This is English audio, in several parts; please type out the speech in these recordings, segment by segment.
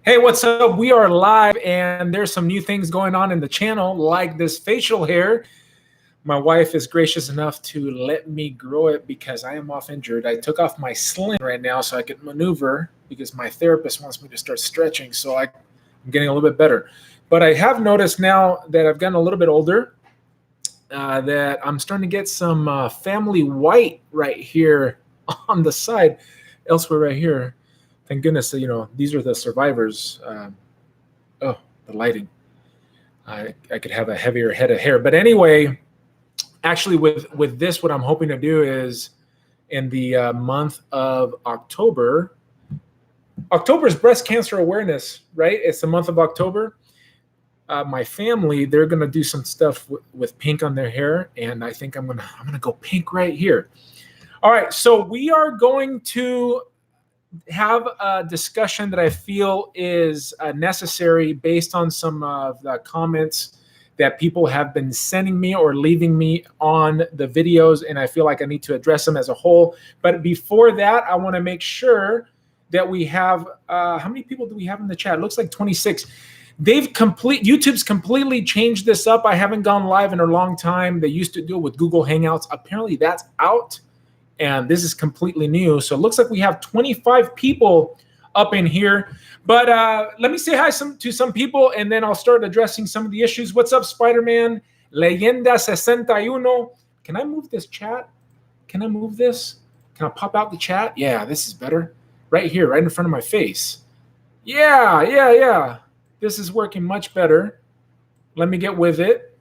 Hey, what's up? We are live and there's some new things going on in the channel, like this facial hair. My wife is gracious enough to let me grow it because I am off injured. I took off my sling right now so I could maneuver because my therapist wants me to start stretching. So I'm getting a little bit better. But I have noticed now that I've gotten a little bit older that I'm starting to get some family white right here on the side, elsewhere right here. Thank goodness, these are the survivors. Oh, the lighting. I could have a heavier head of hair. But anyway, actually with this, what I'm hoping to do is in the month of October. October is breast cancer awareness, right? It's the month of October. My family, they're gonna do some stuff with pink on their hair, and I think I'm gonna go pink right here. All right, so we are going to have a discussion that I feel is necessary based on some of the comments that people have been sending me or leaving me on the videos, and I feel like I need to address them as a whole. But before that, I want to make sure that we have how many people do we have in the chat? It looks like 26. YouTube's completely changed this up. I haven't gone live in a long time. They used to do it with Google Hangouts. Apparently that's out. And this is completely new. So it looks like we have 25 people up in here. But let me say hi to some people, and then I'll start addressing some of the issues. What's up, Spider-Man? Leyenda 61. Can I move this chat? Can I move this? Can I pop out the chat? Yeah, this is better. Right here, right in front of my face. Yeah. This is working much better. Let me get with it.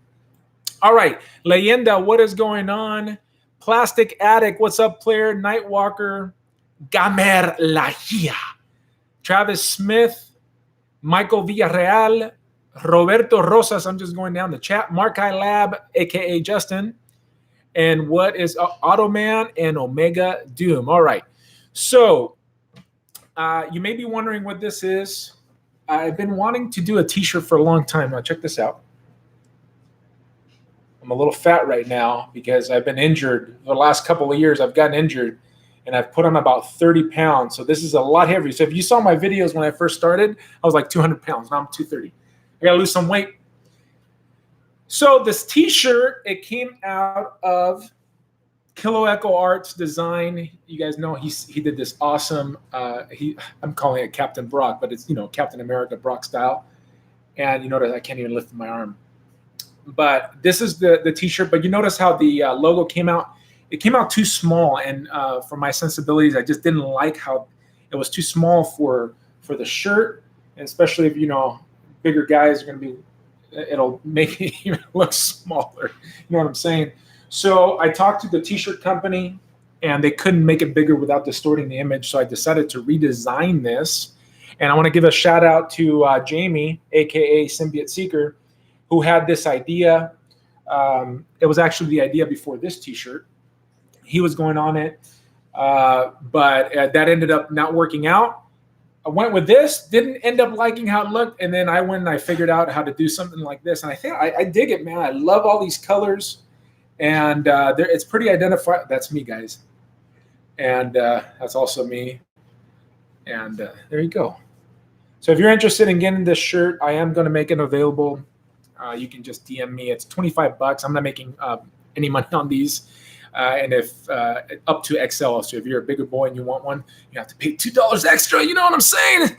All right, Leyenda, what is going on? Plastic Addict, what's up, player? Nightwalker, Gamer Lahia, Travis Smith, Michael Villarreal, Roberto Rosas, I'm just going down the chat, Markai Lab, aka Justin, and what is Automan and Omega Doom. All right, so you may be wondering what this is. I've been wanting to do a t-shirt for a long time. Now check this out. I'm a little fat right now because I've been injured. The last couple of years, I've gotten injured, and I've put on about 30 pounds. So this is a lot heavier. So if you saw my videos when I first started, I was like 200 pounds. Now I'm 230. I got to lose some weight. So this T-shirt, it came out of Kilo Echo Arts design. You guys know he did this awesome. I'm calling it Captain Brock, but it's Captain America Brock style. And you notice I can't even lift my arm. But this is the T-shirt. But you notice how the logo came out. It came out too small, and for my sensibilities, I just didn't like how it was too small for the shirt, and especially if bigger guys are going to be. It'll make it even look smaller. You know what I'm saying? So I talked to the T-shirt company, and they couldn't make it bigger without distorting the image. So I decided to redesign this, and I want to give a shout out to Jamie, aka Symbiote Seeker, who had this idea. It was actually the idea before this T-shirt. He was going on it, but that ended up not working out. I went with this, didn't end up liking how it looked, and then I went and I figured out how to do something like this. And I think I dig it, man. I love all these colors, and it's pretty identifiable. That's me, guys. And that's also me. And there you go. So if you're interested in getting this shirt, I am going to make it available. You can just DM me. It's $25. I'm not making any money on these. And if up to XL, so if you're a bigger boy and you want one, you have to pay $2 extra. You know what I'm saying?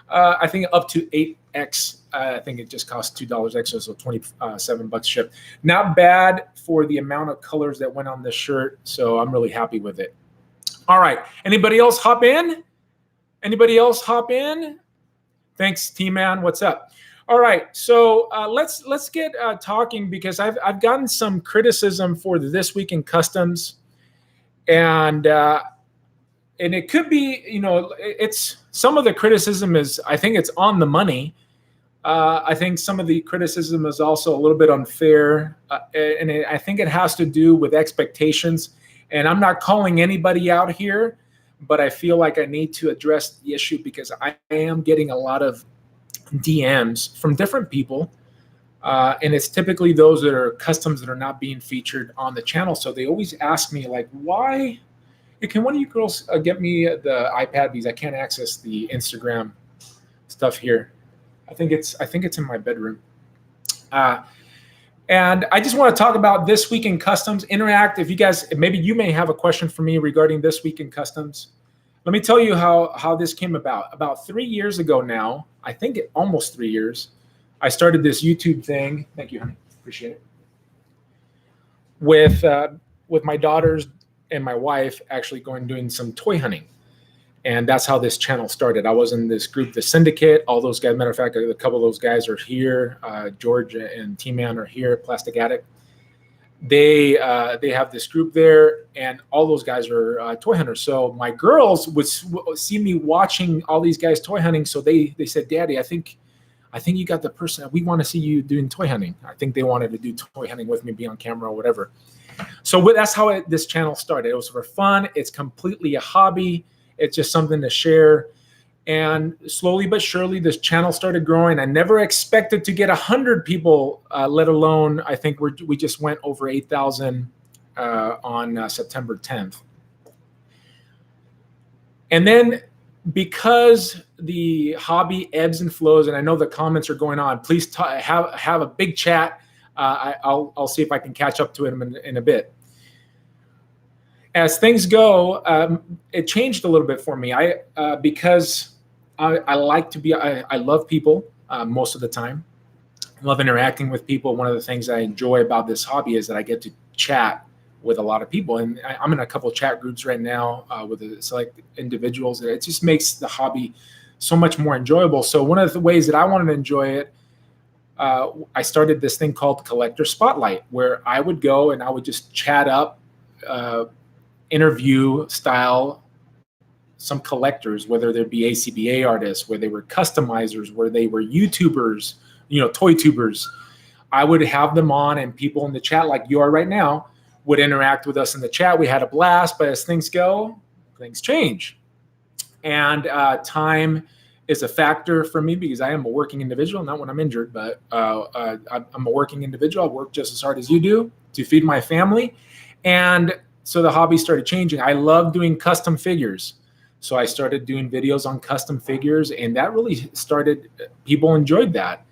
I think up to 8X, I think it just costs $2 extra, so $27 ship. Not bad for the amount of colors that went on this shirt, so I'm really happy with it. All right, anybody else hop in? Anybody else hop in? Thanks, T-Man. What's up? All right, so let's get talking, because I've gotten some criticism for the This Week in Customs, and it could be, it's some of the criticism is, I think it's on the money. I think some of the criticism is also a little bit unfair, and I think it has to do with expectations. And I'm not calling anybody out here, but I feel like I need to address the issue, because I am getting a lot of DMs from different people, and it's typically those that are customs that are not being featured on the channel. So they always ask me, like, why can one of you girls get me the iPad, because I can't access the Instagram stuff here. I think it's in my bedroom. And I just want to talk about This Week in Customs. Interact. If you guys, maybe you may have a question for me regarding This Week in Customs. Let me tell you how this came about. About 3 years ago now, I think almost 3 years, I started this YouTube thing. Thank you, honey. Appreciate it. With my daughters and my wife actually doing some toy hunting. And that's how this channel started. I was in this group, the Syndicate. All those guys, matter of fact, a couple of those guys are here. George and T-Man are here, Plastic Addict. They have this group there, and all those guys are toy hunters. So my girls would see me watching all these guys toy hunting. So they said, Daddy, I think you got the person. We want to see you doing toy hunting. I think they wanted to do toy hunting with me, be on camera or whatever. So that's how this channel started. It was for fun. It's completely a hobby. It's just something to share. And slowly but surely, this channel started growing. I never expected to get 100 people, let alone, I think we just went over 8,000 on September 10th. And then because the hobby ebbs and flows, and I know the comments are going on, please have a big chat. I'll see if I can catch up to it in a bit. As things go, it changed a little bit for me. Because I like to be, I love people most of the time. I love interacting with people. One of the things I enjoy about this hobby is that I get to chat with a lot of people. And I'm in a couple of chat groups right now with select individuals. It just makes the hobby so much more enjoyable. So one of the ways that I wanted to enjoy it, I started this thing called Collector Spotlight, where I would go and I would just chat up, interview style, some collectors, whether there be ACBA artists, where they were customizers, where they were YouTubers, toy tubers. I would have them on, and people in the chat, like you are right now, would interact with us in the chat. We had a blast, but as things go, things change. And time is a factor for me because I am a working individual, not when I'm injured, but I'm a working individual. I work just as hard as you do to feed my family. And so the hobby started changing. I love doing custom figures. So I started doing videos on custom figures, and that really started, people enjoyed that.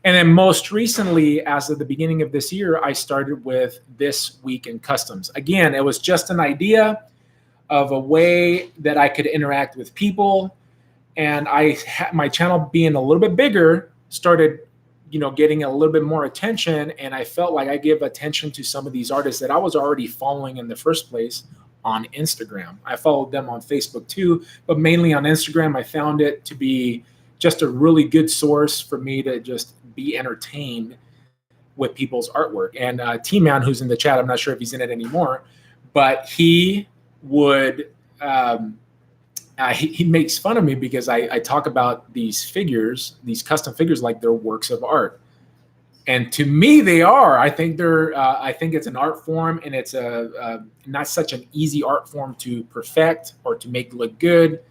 And then most recently, as of the beginning of this year, I started with This Week in Customs. Again, it was just an idea of a way that I could interact with people. And my channel being a little bit bigger started, getting a little bit more attention. And I felt like I gave attention to some of these artists that I was already following in the first place on Instagram. I followed them on Facebook too, but mainly on Instagram. I found it to be just a really good source for me to just be entertained with people's artwork. And T-Man, who's in the chat, I'm not sure if he's in it anymore, but he would, he makes fun of me because I talk about these figures, these custom figures, like they're works of art. And to me, they are. I think they're. I think it's an art form, and it's not such an easy art form to perfect or to make look good.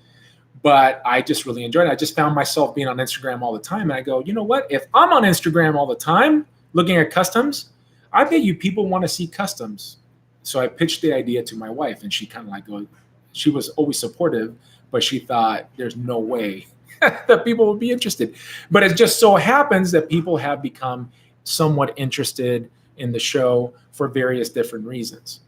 But I just really enjoyed it. I just found myself being on Instagram all the time, and I go, you know what? If I'm on Instagram all the time looking at customs, I bet you people want to see customs. So I pitched the idea to my wife, and she kind of she was always supportive, but she thought there's no way that people would be interested. But it just so happens that people have become somewhat interested in the show for various different reasons.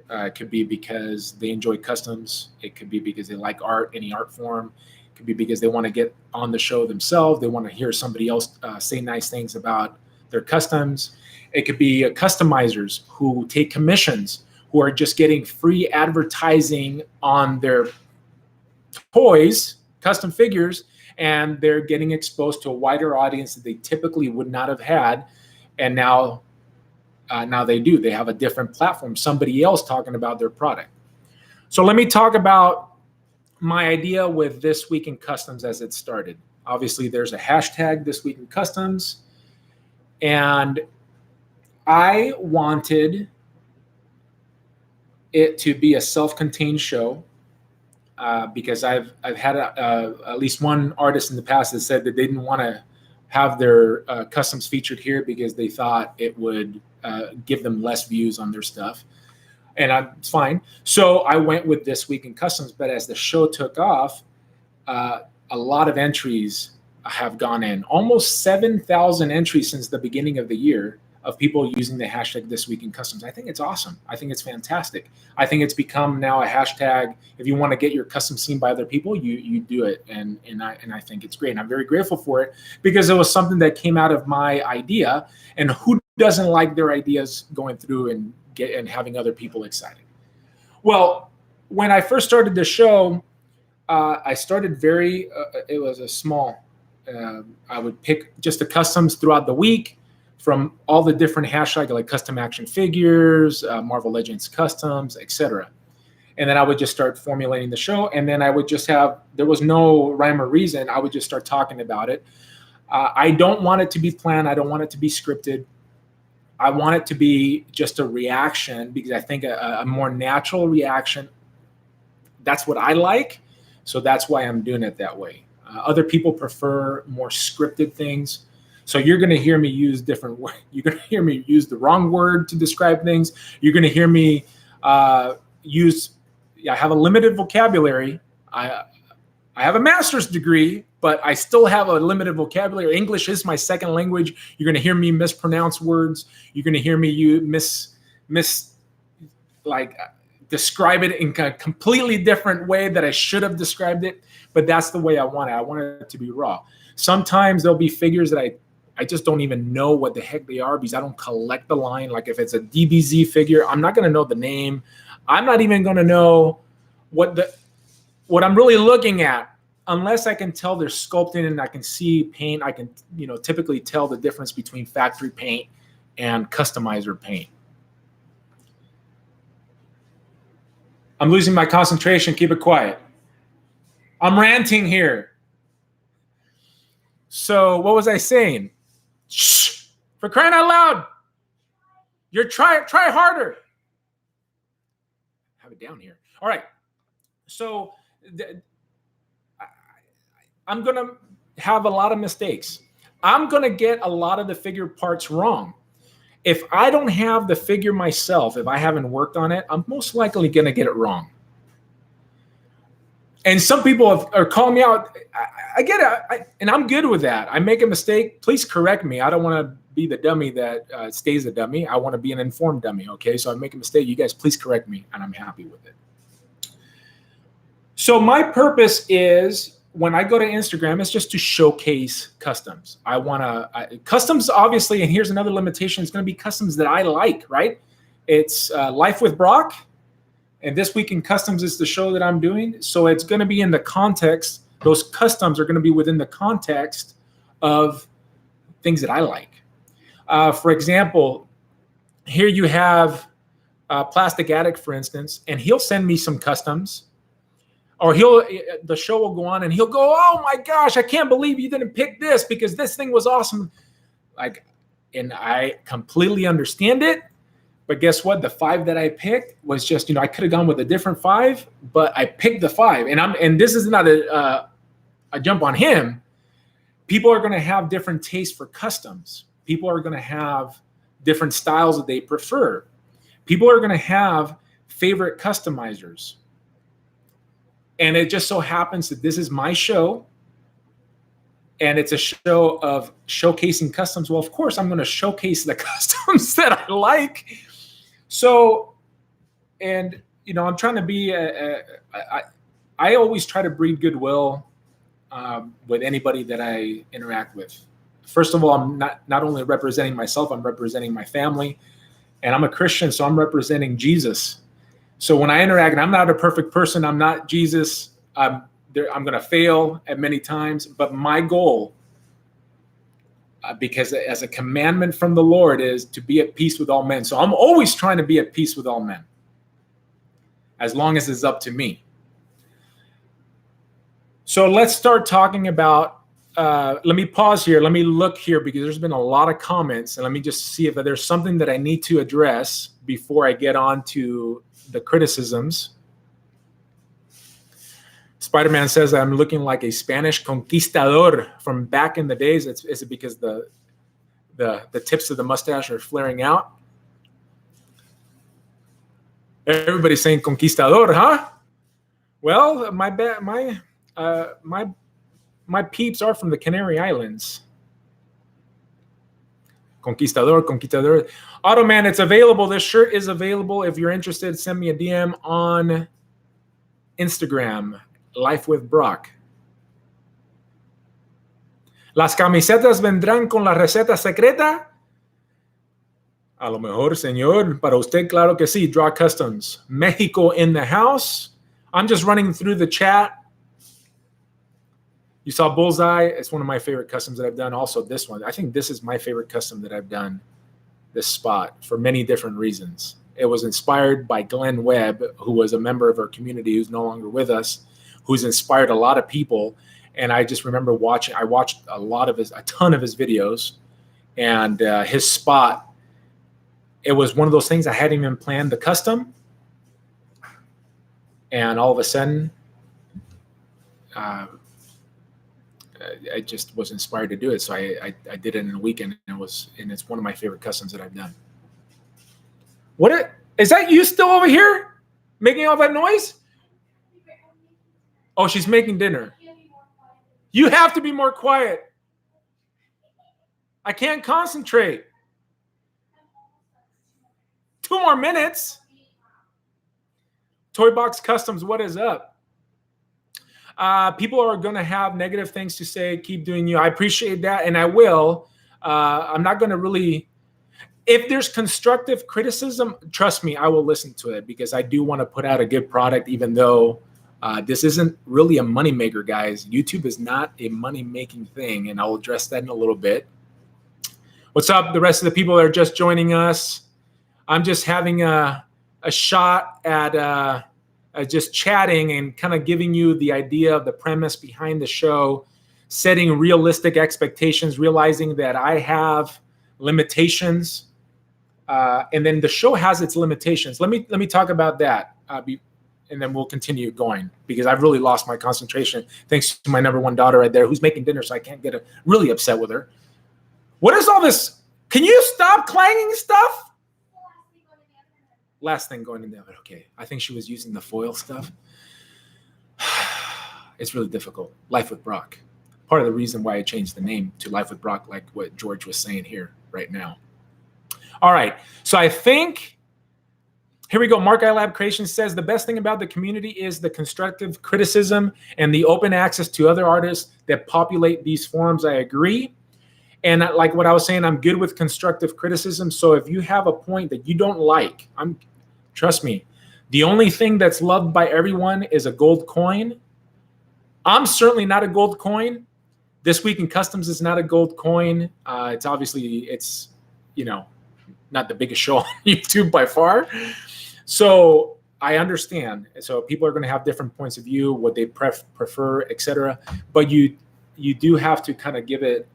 It could be because they enjoy customs. It could be because they like art, any art form. It could be because they want to get on the show themselves. They want to hear somebody else say nice things about their customs. It could be customizers who take commissions, who are just getting free advertising on their toys, custom figures, and they're getting exposed to a wider audience that they typically would not have had. And now they do. They have a different platform, somebody else talking about their product. So let me talk about my idea with This Week in Customs as it started. Obviously, there's a hashtag, This Week in Customs. And I wanted it to be a self-contained show. Because I've had at least one artist in the past that said that they didn't want to have their customs featured here because they thought it would give them less views on their stuff. And it's fine. So I went with This Week in Customs. But as the show took off, a lot of entries have gone in. Almost 7,000 entries since the beginning of the year of people using the hashtag This Week in Customs. I think it's awesome. I think it's fantastic. I think it's become now a hashtag. If you want to get your custom seen by other people, you do it, and I think it's great. And I'm very grateful for it because it was something that came out of my idea. And who doesn't like their ideas going through and having other people excited? Well, when I first started the show, I started it was a small. I would pick just the customs throughout the week from all the different hashtags like custom action figures, Marvel Legends customs, etc. And then I would just start formulating the show. And then I would just there was no rhyme or reason. I would just start talking about it. I don't want it to be planned. I don't want it to be scripted. I want it to be just a reaction because I think a more natural reaction, that's what I like. So that's why I'm doing it that way. Other people prefer more scripted things. So you're going to hear me use different words. You're going to hear me use the wrong word to describe things. You're going to hear me I have a limited vocabulary. I have a master's degree, but I still have a limited vocabulary. English is my second language. You're going to hear me mispronounce words. You're going to hear me describe it in a completely different way that I should have described it. But that's the way I want it. I want it to be raw. Sometimes there'll be figures that I just don't even know what the heck they are because I don't collect the line. Like if it's a DBZ figure, I'm not going to know the name. I'm not even going to know what I'm really looking at unless I can tell they're sculpting and I can see paint. I can, typically tell the difference between factory paint and customizer paint. I'm losing my concentration. Keep it quiet. I'm ranting here. So what was I saying? Shh! For crying out loud. You're try harder. Have it down here. All right. So I'm going to have a lot of mistakes. I'm going to get a lot of the figure parts wrong. If I don't have the figure myself, if I haven't worked on it, I'm most likely going to get it wrong. And some people are calling me out. I get it, and I'm good with that. I make a mistake. Please correct me. I don't want to be the dummy that stays a dummy. I want to be an informed dummy, okay? So I make a mistake. You guys, please correct me, and I'm happy with it. So my purpose is, when I go to Instagram, it's just to showcase customs. I want to customs, obviously, and here's another limitation. It's going to be customs that I like, right? It's Life with Brock, and This Week in Customs is the show that I'm doing. So it's going to be in the context. Those customs are going to be within the context of things that I like. For example, here you have Plastic Addict, for instance, and he'll send me some customs. Or the show will go on and he'll go, oh my gosh, I can't believe you didn't pick this because this thing was awesome. And I completely understand it. But guess what? The 5 that I picked was just, I could have gone with a different 5, but I picked the 5. And this is not a jump on him. People are going to have different tastes for customs. People are going to have different styles that they prefer. People are going to have favorite customizers. And it just so happens that this is my show, and it's a show of showcasing customs. Well, of course, I'm going to showcase the customs that I like. So, and, I'm trying to be, I always try to breed goodwill with anybody that I interact with. First of all, I'm not only representing myself, I'm representing my family. And I'm a Christian, so I'm representing Jesus. So when I interact, and I'm not a perfect person, I'm not Jesus. I'm going to fail at many times. But my goal, because as a commandment from the Lord, is to be at peace with all men. So I'm always trying to be at peace with all men, as long as it's up to me. So let's start talking about, let me pause here. Let me look here because there's been a lot of comments. And let me just see if there's something that I need to address before I get on to the criticisms. Spider-Man says I'm looking like a Spanish conquistador from back in the days. Is it because the tips of the mustache are flaring out? Everybody's saying conquistador, huh? Well, my my peeps are from the Canary Islands. Conquistador, Conquistador. Automan, it's available. This shirt is available. If you're interested, send me a DM on Instagram, Life with Brock. ¿Las camisetas vendrán con la receta secreta? A lo mejor, señor. Para usted, claro que sí. Draw Customs. Mexico in the house. I'm just running through the chat. You saw Bullseye. It's one of my favorite customs that I've done. Also, this one. I think this is my favorite custom that I've done, this spot, for many different reasons. It was inspired by Glenn Webb, who was a member of our community who's no longer with us, who's inspired a lot of people. And I just remember I watched a ton of his videos, and his spot, it was one of those things I hadn't even planned the custom. And all of a sudden, I just was inspired to do it. So I did it in a weekend, and it's one of my favorite customs that I've done. Is that you still over here making all that noise? Oh, she's making dinner. You have to be more quiet. I can't concentrate. 2 more minutes. Toy Box Customs, what is up? People are going to have negative things to say. Keep doing you. I appreciate that, and I will. I'm not going to really. If there's constructive criticism, trust me, I will listen to it, because I do want to put out a good product, even though this isn't really a moneymaker, guys. YouTube is not a money-making thing, and I'll address that in a little bit. What's up, the rest of the people that are just joining us? I'm just having a shot at just chatting and kind of giving you the idea of the premise behind the show, setting realistic expectations, realizing that I have limitations. And then the show has its limitations. Let me talk about that, and then we'll continue going, because I've really lost my concentration thanks to my number one daughter right there, who's making dinner, so I can't get really upset with her. What is all this? Can you stop clanging stuff? Last thing going in the oven. Okay, I think she was using the foil stuff. It's really difficult. Life with Brock. Part of the reason why I changed the name to Life with Brock, like what George was saying here right now. All right, so I think, here we go. Mark I Lab Creation says, the best thing about the community is the constructive criticism and the open access to other artists that populate these forums. I agree. And like what I was saying, I'm good with constructive criticism. So if you have a point that you don't like, trust me, the only thing that's loved by everyone is a gold coin. I'm certainly not a gold coin. This Week in Customs is not a gold coin. It's not the biggest show on YouTube by far. So I understand. So people are going to have different points of view, what they prefer, etc. But you do have to kind of give it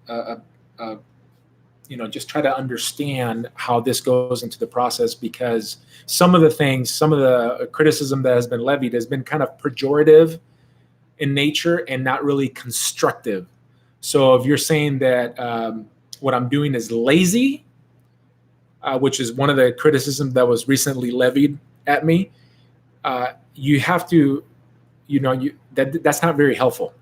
just try to understand how this goes into the process, because some of the criticism that has been levied has been kind of pejorative in nature and not really constructive. So if you're saying that what I'm doing is lazy, which is one of the criticisms that was recently levied at me, you have to, that's not very helpful.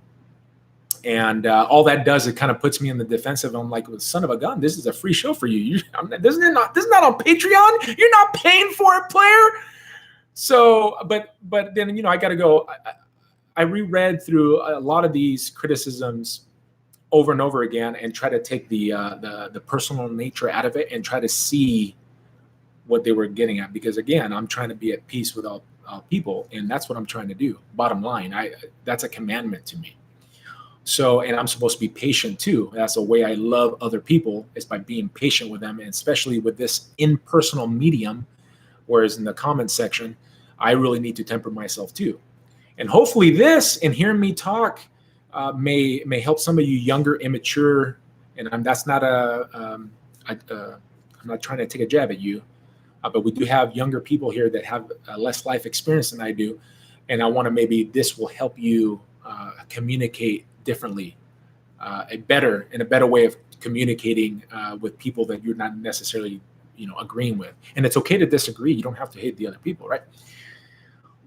And all that does, it kind of puts me in the defensive. I'm like, well, son of a gun, this is a free show for you. This is not on Patreon. You're not paying for it, player. So, but then, I got to go. I reread through a lot of these criticisms over and over again and try to take the personal nature out of it and try to see what they were getting at. Because again, I'm trying to be at peace with all people, and that's what I'm trying to do. Bottom line, that's a commandment to me. So, and I'm supposed to be patient too. That's the way I love other people, is by being patient with them, and especially with this impersonal medium. Whereas in the comments section, I really need to temper myself too. And hopefully this, and hearing me talk, may help some of you younger, immature, and I'm not trying to take a jab at you, but we do have younger people here that have less life experience than I do, and I want to, maybe this will help you communicate differently, a better way of communicating with people that you're not necessarily agreeing with. And it's okay to disagree. You don't have to hate the other people, right?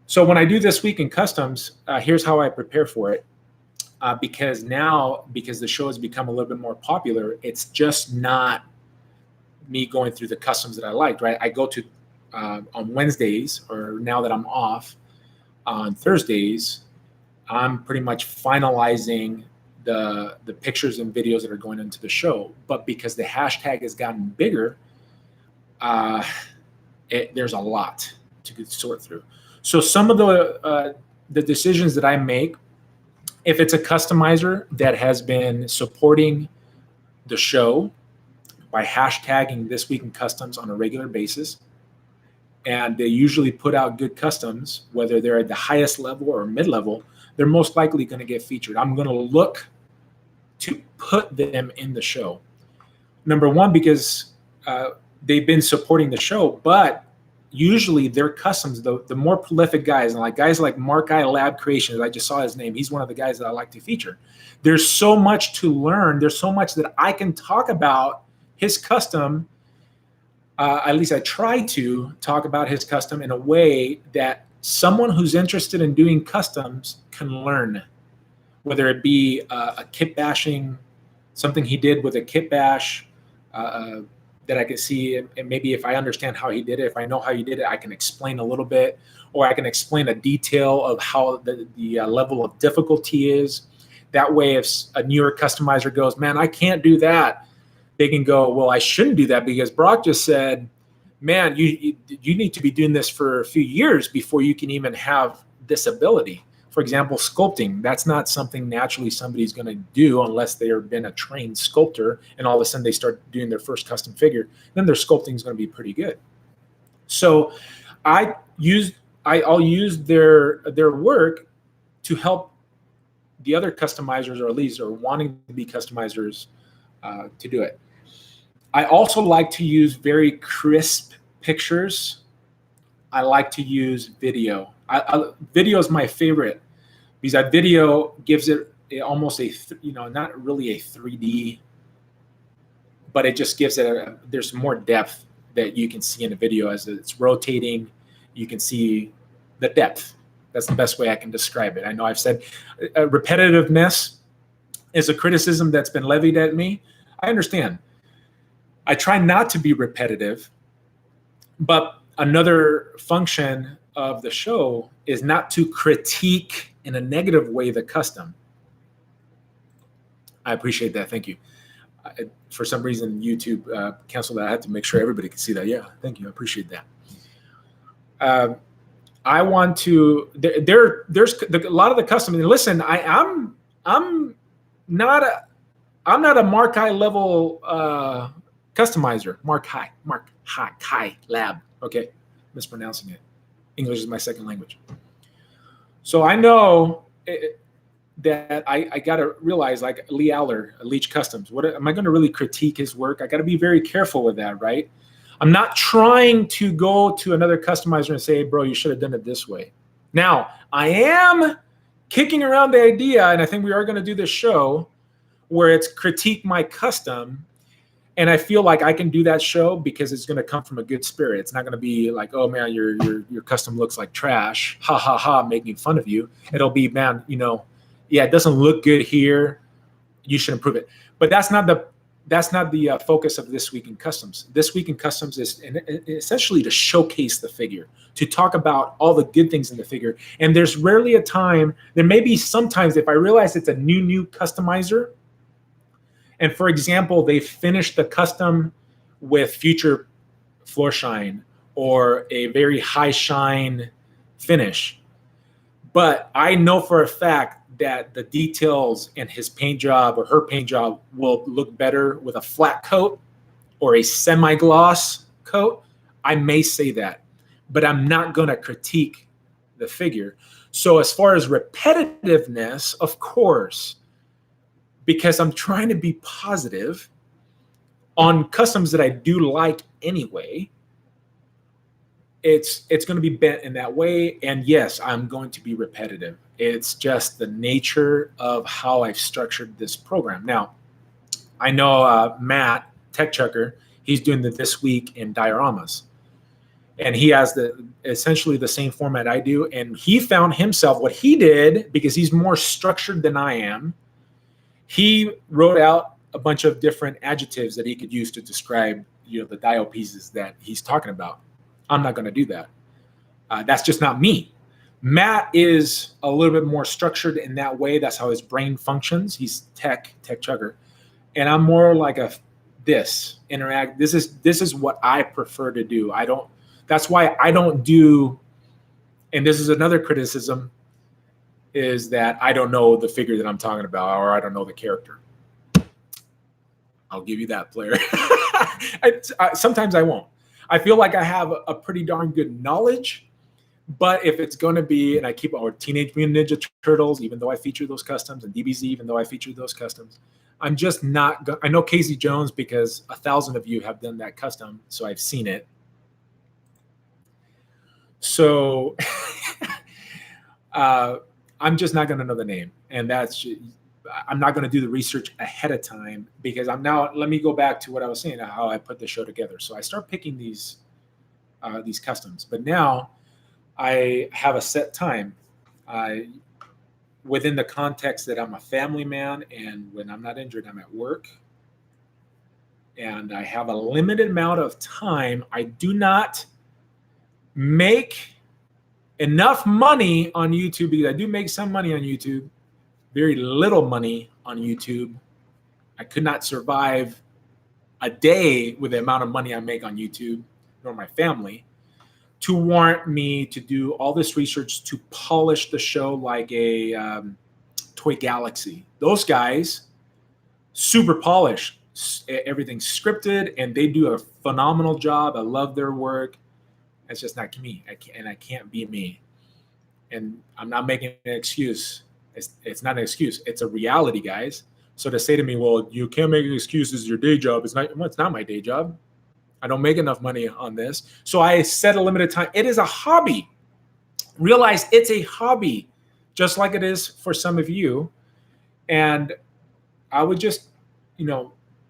So when I do This Week in Customs, here's how I prepare for it. because now, because the show has become a little bit more popular, it's just not me going through the customs that I liked, right? I go to on Wednesdays, or now that I'm off on Thursdays, I'm pretty much finalizing the pictures and videos that are going into the show. But because the hashtag has gotten bigger, there's a lot to sort through. So some of the decisions that I make, if it's a customizer that has been supporting the show by hashtagging This Week in Customs on a regular basis, and they usually put out good customs, whether they're at the highest level or mid-level, they're most likely going to get featured. I'm going to look to put them in the show. Number one, because they've been supporting the show, but usually their customs, the more prolific guys, and like guys like Mark I Lab Creations, I just saw his name. He's one of the guys that I like to feature. There's so much to learn. There's so much that I can talk about his custom. At least I try to talk about his custom in a way that someone who's interested in doing customs can learn, whether it be a kit bashing, something he did with a kit bash, that I can see, and maybe if I understand how he did it, if I know how he did it, I can explain a little bit, or I can explain a detail of how the level of difficulty is. That way, if a newer customizer goes, man, I can't do that, they can go, well, I shouldn't do that because Brock just said, man, you need to be doing this for a few years before you can even have this ability. For example, sculpting, that's not something naturally somebody's going to do unless they have been a trained sculptor and all of a sudden they start doing their first custom figure. Then their sculpting is going to be pretty good. So I'll use their work to help the other customizers, or at least are wanting to be customizers, to do it. I also like to use very crisp pictures. I like to use video. Video is my favorite because that video gives it almost not really a 3D, but it just gives it there's more depth that you can see in a video as it's rotating. You can see the depth. That's the best way I can describe it. I know I've said repetitiveness is a criticism that's been levied at me. I understand. I try not to be repetitive, but another function of the show is not to critique in a negative way the custom. I appreciate that. Thank you. For some reason, YouTube canceled that. I had to make sure everybody could see that. Yeah, thank you. I appreciate that. I want to. There's a lot of the custom. And listen, I'm not a Mark I level customizer. Mark High Lab. Okay, mispronouncing it. English is my second language. So I know that I got to realize, like Lee Aller, Leech Customs, what am I going to really critique his work? I got to be very careful with that, right? I'm not trying to go to another customizer and say, hey, bro, you should have done it this way. Now, I am kicking around the idea, and I think we are going to do this show where it's critique my custom. And I feel like I can do that show because it's going to come from a good spirit. It's not going to be like, oh man, your custom looks like trash. Ha ha ha, making fun of you. It'll be, man, yeah, it doesn't look good here. You should improve it. But that's not the focus of This Week in Customs. This Week in Customs is essentially to showcase the figure, to talk about all the good things in the figure. And there's rarely a time, there may be sometimes if I realize it's a new customizer, and for example, they finished the custom with future floor shine or a very high shine finish. But I know for a fact that the details in his paint job or her paint job will look better with a flat coat or a semi-gloss coat. I may say that, but I'm not going to critique the figure. So as far as repetitiveness, of course, because I'm trying to be positive on customs that I do like anyway, it's going to be bent in that way. And yes, I'm going to be repetitive. It's just the nature of how I've structured this program. Now, I know Matt, Tech Chucker, he's doing the This Week in dioramas. and he has essentially the same format I do. And he found himself, what he did, because he's more structured than I am, he wrote out a bunch of different adjectives that he could use to describe, the dial pieces that he's talking about. I'm not going to do that. That's just not me. Matt is a little bit more structured in that way. That's how his brain functions. He's tech chugger, and I'm more like interact. This is what I prefer to do. That's why I don't do. And this is another criticism, is that I don't know the figure that I'm talking about, or I don't know the character. I'll give you that, player. Sometimes I won't. I feel like I have a pretty darn good knowledge. But if it's going to be, and I keep our Teenage Mutant Ninja Turtles, even though I feature those customs, and DBZ, even though I feature those customs, I'm just not. I know Casey Jones because 1,000 of you have done that custom, so I've seen it. So I'm just not going to know the name, and I'm not going to do the research ahead of time, because let me go back to what I was saying, how I put the show together. So I start picking these customs, but now I have a set time within the context that I'm a family man, and when I'm not injured, I'm at work, and I have a limited amount of time. I do not make enough money on YouTube, because I do make some money on YouTube, very little money on YouTube. I could not survive a day with the amount of money I make on YouTube, nor my family, to warrant me to do all this research to polish the show like a Toy Galaxy. Those guys, super polished, everything's scripted, and they do a phenomenal job. I love their work. It's just not me. I can't be me. And I'm not making an excuse. It's not an excuse. It's a reality, guys. So to say to me, well, you can't make an excuse, it's your day job. It's not my day job. I don't make enough money on this. So I set a limited time. It is a hobby. Realize it's a hobby, just like it is for some of you. And I would just,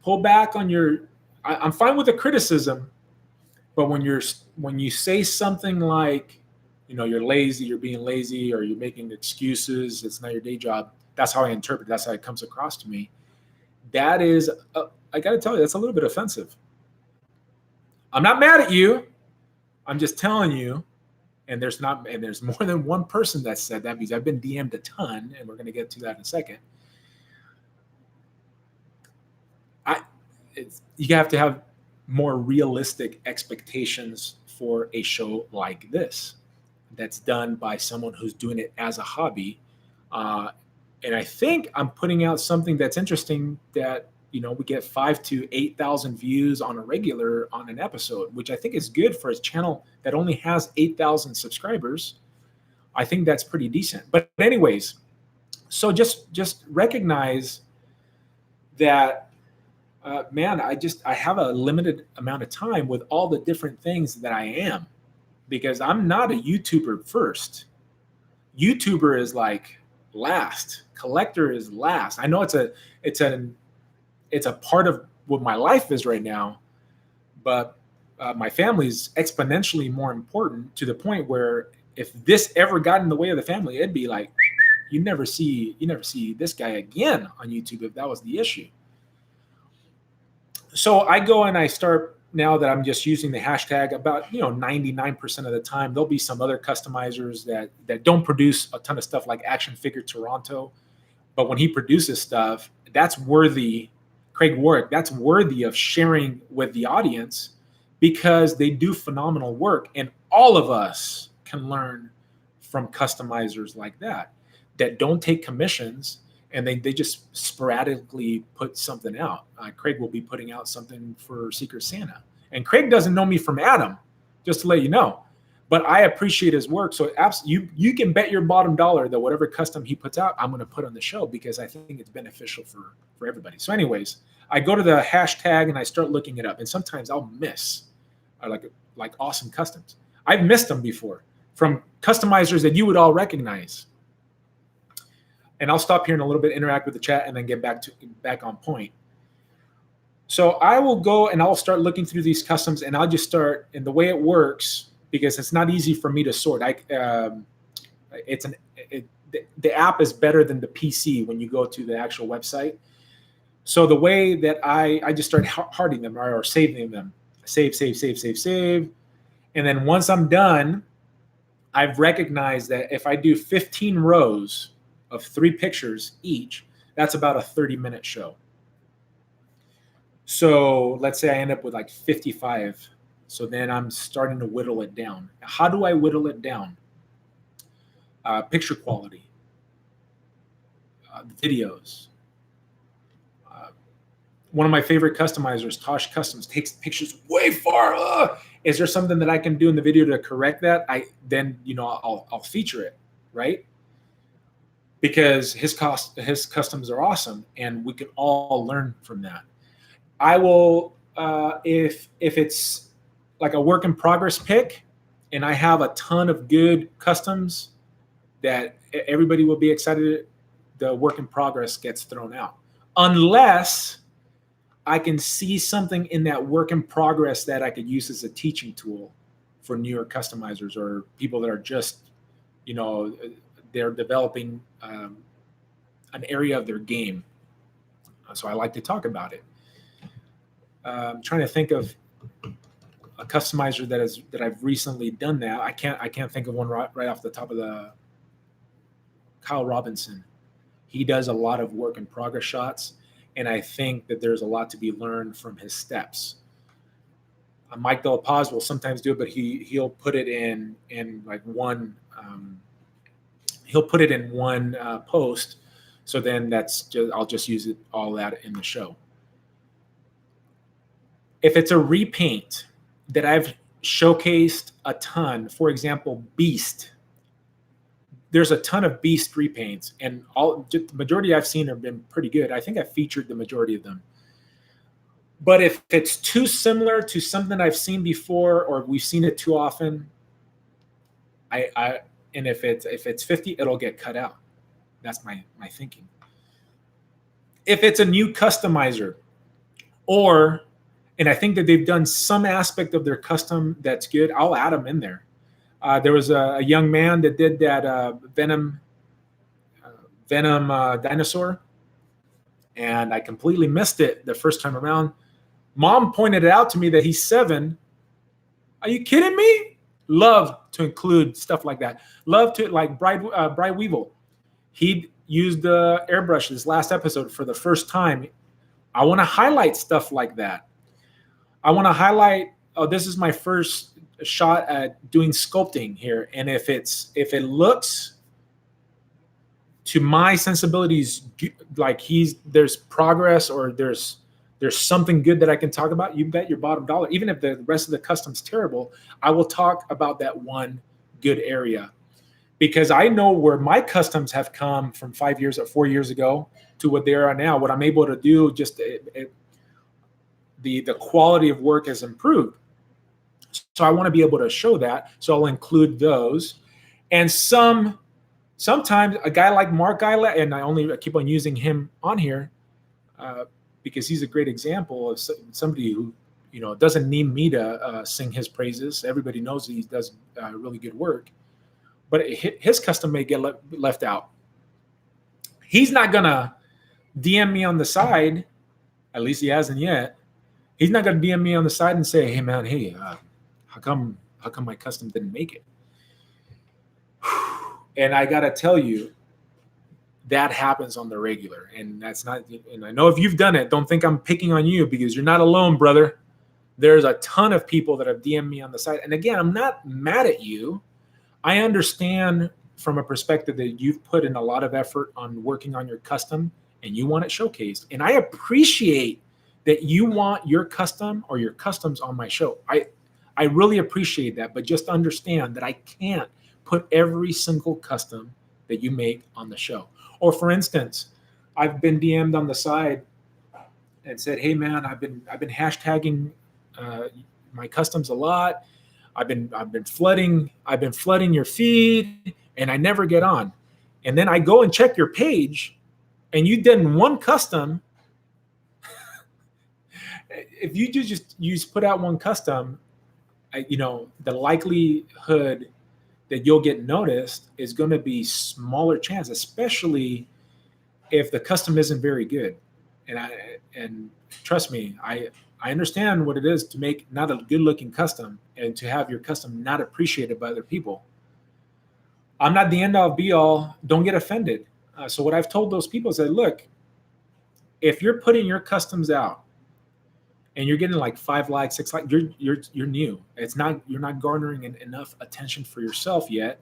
pull back on I'm fine with the criticism, but when you say something like, you're lazy, you're being lazy, or you're making excuses, it's not your day job. That's how I interpret it. That's how it comes across to me. That is, I got to tell you, that's a little bit offensive. I'm not mad at you. I'm just telling you, and there's more than one person that said that, because I've been DM'd a ton, and we're going to get to that in a second. You have to have more realistic expectations for a show like this that's done by someone who's doing it as a hobby. And I think I'm putting out something that's interesting, that we get 5,000 to 8,000 views on an episode, which I think is good for a channel that only has 8,000 subscribers. I think that's pretty decent. But anyways, so just recognize that, man, I have a limited amount of time with all the different things that I am, because I'm not a YouTuber first. YouTuber is like last. Collector is last. I know it's a part of what my life is right now, but my family is exponentially more important, to the point where if this ever got in the way of the family, it'd be like, you never see this guy again on YouTube if that was the issue. So I go and I start, now that I'm just using the hashtag, about 99% of the time. There'll be some other customizers that don't produce a ton of stuff, like Action Figure Toronto, but when he produces stuff, that's worthy. Craig Warwick, that's worthy of sharing with the audience, because they do phenomenal work, and all of us can learn from customizers like that don't take commissions, and they just sporadically put something out. Craig will be putting out something for Secret Santa, and Craig doesn't know me from Adam, just to let you know, but I appreciate his work. So you can bet your bottom dollar that whatever custom he puts out, I'm going to put on the show, because I think it's beneficial for everybody. So anyways, I go to the hashtag and I start looking it up, and sometimes I'll miss like awesome customs. I've missed them before from customizers that you would all recognize. And I'll stop here in a little bit, interact with the chat, and then get back on point. So I will go and I'll start looking through these customs, and I'll just start, and the way it works because it's not easy for me to sort. The app is better than the PC when you go to the actual website. So the way that I just start hearting them or saving them, save, and then once I'm done, I've recognized that if I do 15 rows of 3 pictures each, that's about a 30-minute show. So let's say I end up with like 55. So then I'm starting to whittle it down. How do I whittle it down? Picture quality, videos. One of my favorite customizers, Tosh Customs, takes pictures way far. Is there something that I can do in the video to correct that? I'll feature it, right? Because his customs are awesome, and we can all learn from that. I will, if it's like a work in progress pick, and I have a ton of good customs that everybody will be excited, the work in progress gets thrown out. Unless I can see something in that work in progress that I could use as a teaching tool for newer customizers or people that are just, they're developing an area of their game. So I like to talk about it. I'm trying to think of a customizer that I've recently done that. I can't think of one right off the top of the. Kyle Robinson. He does a lot of work in progress shots, and I think that there's a lot to be learned from his steps. Mike De La Paz will sometimes do it, but he'll put it in like one. He'll put it in one post, so then I'll just use it all that in the show. If it's a repaint that I've showcased a ton, for example, Beast. There's a ton of Beast repaints, and the majority I've seen have been pretty good. I think I featured the majority of them. But if it's too similar to something I've seen before, or we've seen it too often, and if it's 50, it'll get cut out. That's my thinking. If it's a new customizer, and I think that they've done some aspect of their custom that's good, I'll add them in there. There was a young man that did that Venom dinosaur, and I completely missed it the first time around. Mom pointed it out to me that he's 7. Are you kidding me? Love to include stuff like that. Love to, like Bry Weevil. He used the airbrush this last episode for the first time. I want to highlight stuff like that. I want to highlight, this is my first shot at doing sculpting here, and if it looks to my sensibilities like there's progress or there's something good that I can talk about, you bet your bottom dollar, even if the rest of the custom's terrible, I will talk about that one good area, because I know where my customs have come from 4 years ago to what they are now. What I'm able to do, just the quality of work has improved. So I want to be able to show that. So I'll include those. And sometimes a guy like Mark Guyla, and I keep on using him on here because he's a great example of somebody who, doesn't need me to sing his praises. Everybody knows he does really good work, but his custom may get left out. He's not gonna DM me on the side, at least he hasn't yet. He's not gonna DM me on the side and say, "Hey man, how come my custom didn't make it?" And I gotta tell you, that happens on the regular, and that's not. And I know if you've done it, don't think I'm picking on you, because you're not alone, brother. There's a ton of people that have DM'd me on the side, and again, I'm not mad at you. I understand from a perspective that you've put in a lot of effort on working on your custom, and you want it showcased, and I appreciate that you want your custom or your customs on my show. I really appreciate that, but just understand that I can't put every single custom that you make on the show. Or for instance, I've been DM'd on the side and said, "Hey man, I've been hashtagging my customs a lot. I've been flooding your feed, and I never get on." And then I go and check your page, and you did one custom. If you just put out one custom, the likelihood that you'll get noticed is going to be smaller chance, especially if the custom isn't very good. And trust me, I understand what it is to make not a good looking custom and to have your custom not appreciated by other people. I'm not the end all be all. Don't get offended. So what I've told those people is that, look, if you're putting your customs out and you're getting like 5 likes, 6 likes, you're new. You're not garnering enough attention for yourself yet.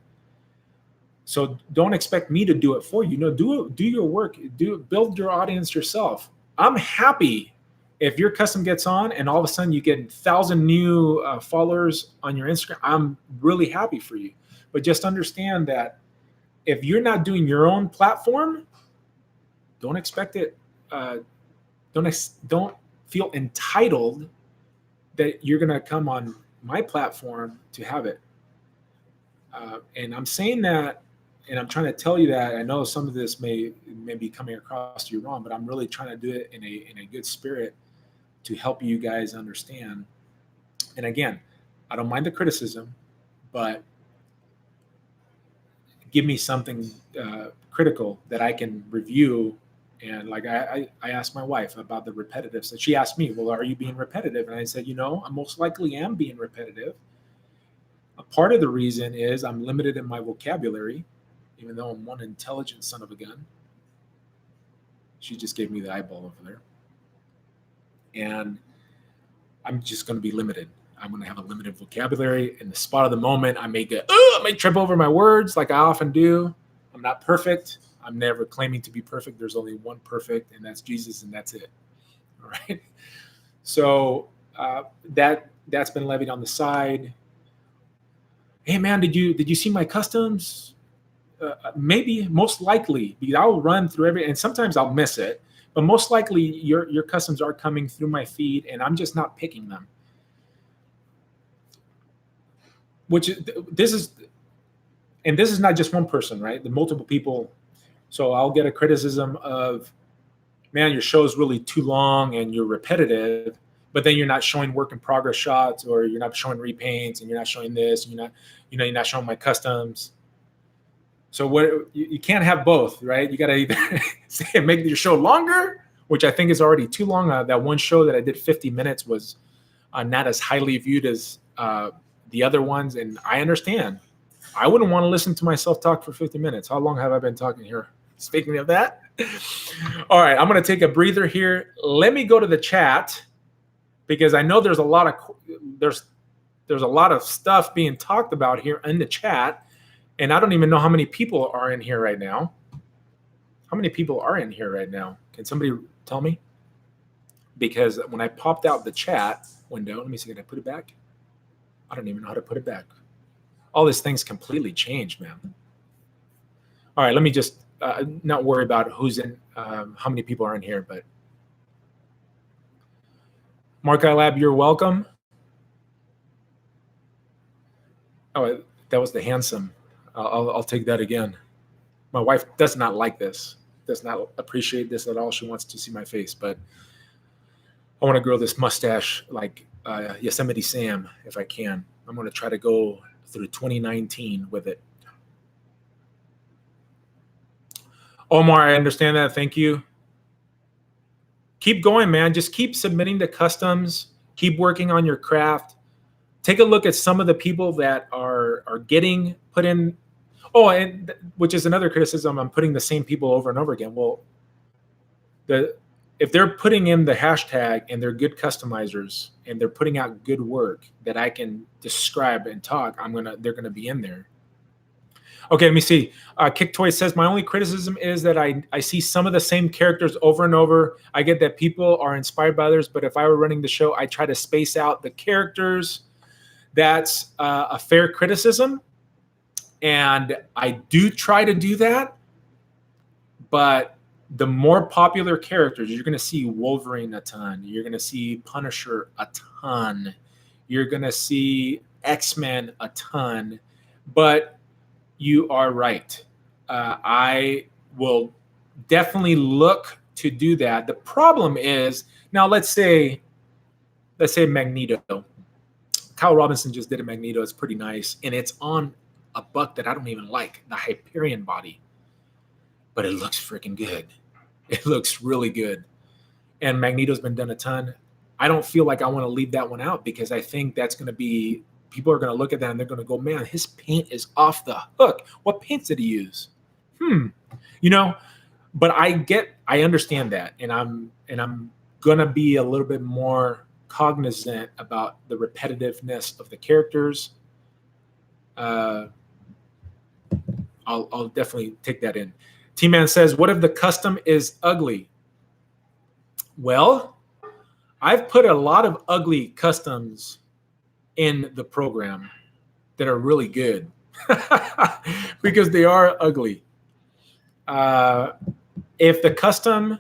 So don't expect me to do it for you. No, do your work. Build your audience yourself. I'm happy if your custom gets on and all of a sudden you get 1,000 new followers on your Instagram. I'm really happy for you. But just understand that if you're not doing your own platform, don't expect it. Don't feel entitled that you're going to come on my platform to have it. And I'm saying that, and I'm trying to tell you that. I know some of this may be coming across to you wrong, but I'm really trying to do it in a good spirit to help you guys understand. And again, I don't mind the criticism, but give me something critical that I can review. And like I asked my wife about the repetitive. So she asked me, well, are you being repetitive? And I said, I most likely am being repetitive. A part of the reason is I'm limited in my vocabulary, even though I'm one intelligent son of a gun. She just gave me the eyeball over there. And I'm just going to be limited. I'm going to have a limited vocabulary. In the spot of the moment, I may trip over my words like I often do. I'm not perfect. I'm never claiming to be perfect. There's only one perfect, and that's Jesus, and that's it. All right. So that's been levied on the side. Hey man, did you see my customs? Maybe, most likely, because I'll run through and sometimes I'll miss it, but most likely your customs are coming through my feed, and I'm just not picking them. This is not just one person, right? The multiple people. So I'll get a criticism of, man, your show is really too long and you're repetitive, but then you're not showing work in progress shots, or you're not showing repaints, and you're not showing this, and you're not showing my customs. So you can't have both, right? You got to either make your show longer, which I think is already too long. That one show that I did 50 minutes was not as highly viewed as the other ones, and I understand. I wouldn't want to listen to myself talk for 50 minutes. How long have I been talking here? Speaking of that. All right, I'm going to take a breather here. Let me go to the chat, because I know there's a lot of stuff being talked about here in the chat, and I don't even know how many people are in here right now. How many people are in here right now? Can somebody tell me? Because when I popped out the chat window, let me see, can I put it back? I don't even know how to put it back. All these things completely changed, man. All right, let me just not worry about who's in, how many people are in here, but Mark Lab, you're welcome. Oh, that was the handsome. I'll take that again. My wife does not like this, does not appreciate this at all. She wants to see my face, but I want to grow this mustache like Yosemite Sam if I can. I'm going to try to go through 2019 with it. Omar, I understand that. Thank you. Keep going, man. Just keep submitting the customs. Keep working on your craft. Take a look at some of the people that are getting put in. Oh, and which is another criticism. I'm putting the same people over and over again. Well, if they're putting in the hashtag and they're good customizers and they're putting out good work that I can describe and talk, they're gonna be in there. Okay, let me see. Kick Toy says, my only criticism is that I see some of the same characters over and over. I get that people are inspired by others, but if I were running the show, I try to space out the characters. That's a fair criticism. And I do try to do that. But the more popular characters, you're going to see Wolverine a ton. You're going to see Punisher a ton. You're going to see X-Men a ton. But you are right. I will definitely look to do that. The problem is, now let's say Magneto Kyle Robinson just did a Magneto. It's pretty nice. And it's on a buck that I don't even like, the Hyperion body. But it looks freaking good. It looks really good. And Magneto's been done a ton. I don't feel like I want to leave that one out because I think that's going to be, people are going to look at that and they're going to go, man, his paint is off the hook. What paints did he use? You know, but I understand that. And I'm going to be a little bit more cognizant about the repetitiveness of the characters. I'll definitely take that in. T-Man says, what if the custom is ugly? Well, I've put a lot of ugly customs in the program that are really good because they are ugly. If the custom,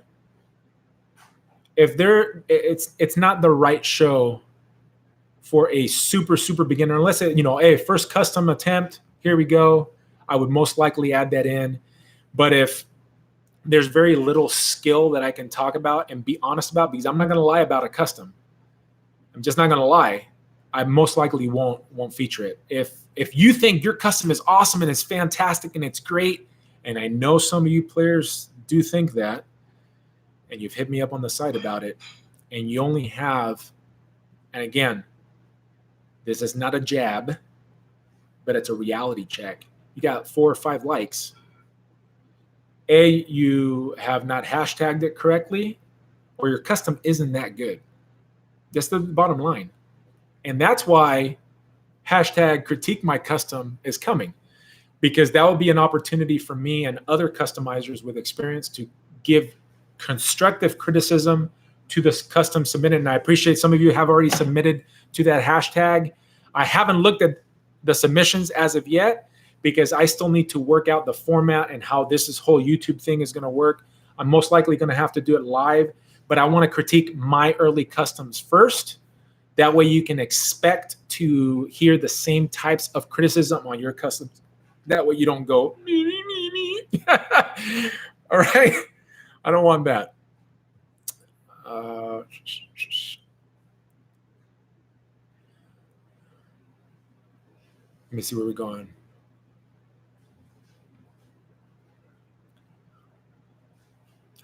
it's not the right show for a super beginner, unless it, hey, first custom attempt, here we go. I would most likely add that in. But if there's very little skill that I can talk about and be honest about, because I'm not going to lie about a custom. I'm just not going to lie. I most likely won't feature it. If you think your custom is awesome and it's fantastic and it's great, and I know some of you players do think that, and you've hit me up on the site about it, and you only have, and again, this is not a jab, but it's a reality check. You got 4 or 5 likes. A, you have not hashtagged it correctly, or your custom isn't that good. That's the bottom line. And that's why hashtag critique my custom is coming, because that will be an opportunity for me and other customizers with experience to give constructive criticism to this custom submitted. And I appreciate some of you have already submitted to that hashtag. I haven't looked at the submissions as of yet, because I still need to work out the format and how this whole YouTube thing is going to work. I'm most likely going to have to do it live, but I want to critique my early customs first. That way you can expect to hear the same types of criticism on your customs. That way you don't go, me. All right? I don't want that. Let me see where we're going.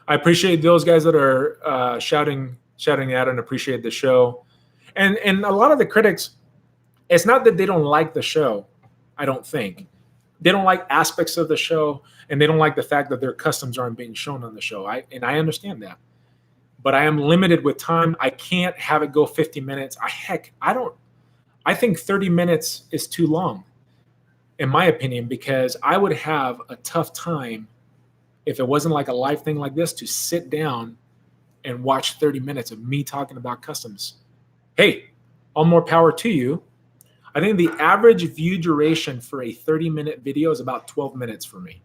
I appreciate those guys that are shouting out and appreciate the show. And a lot of the critics, it's not that they don't like the show, I don't think. They don't like aspects of the show, and they don't like the fact that their customs aren't being shown on the show. I understand that. But I am limited with time. I can't have it go 50 minutes. I think 30 minutes is too long, in my opinion, because I would have a tough time if it wasn't like a live thing like this to sit down and watch 30 minutes of me talking about customs. Hey, all more power to you. I think the average view duration for a 30-minute video is about 12 minutes for me.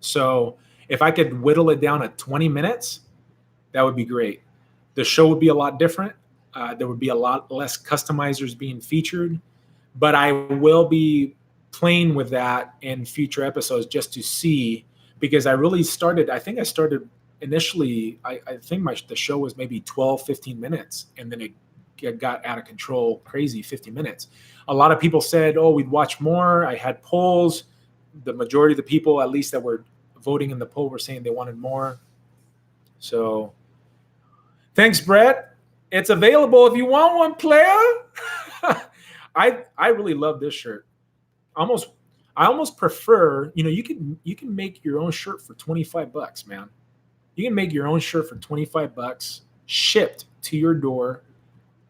So if I could whittle it down to 20 minutes, that would be great. The show would be a lot different. There would be a lot less customizers being featured, but I will be playing with that in future episodes just to see, because I think I started initially, I think the show was maybe 12, 15 minutes, and then it got out of control, crazy 50 minutes. A lot of people said, oh, we'd watch more. I had polls. The majority of the people, at least that were voting in the poll, were saying they wanted more. So thanks, Brett. It's available if you want one, player. I really love this shirt. I almost prefer, you can make your own shirt for $25, man. You can make your own shirt for $25 shipped to your door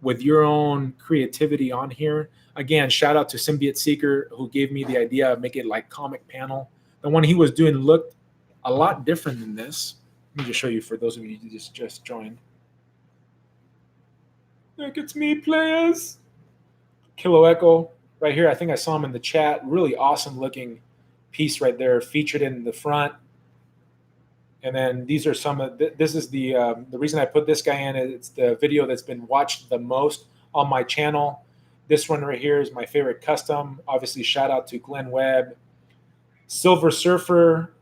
with your own creativity on here. Again, shout out to Symbiote Seeker, who gave me the idea of making it like comic panel. The one he was doing looked a lot different than this. Let me just show you for those of you who just joined. Look, it's me, players. Kilo Echo right here. I think I saw him in the chat. Really awesome looking piece right there, featured in the front. And then these are some of this is the reason I put this guy in. It's the video that's been watched the most on my channel. This one right here is my favorite custom. Obviously, shout out to Glenn Webb, Silver Surfer.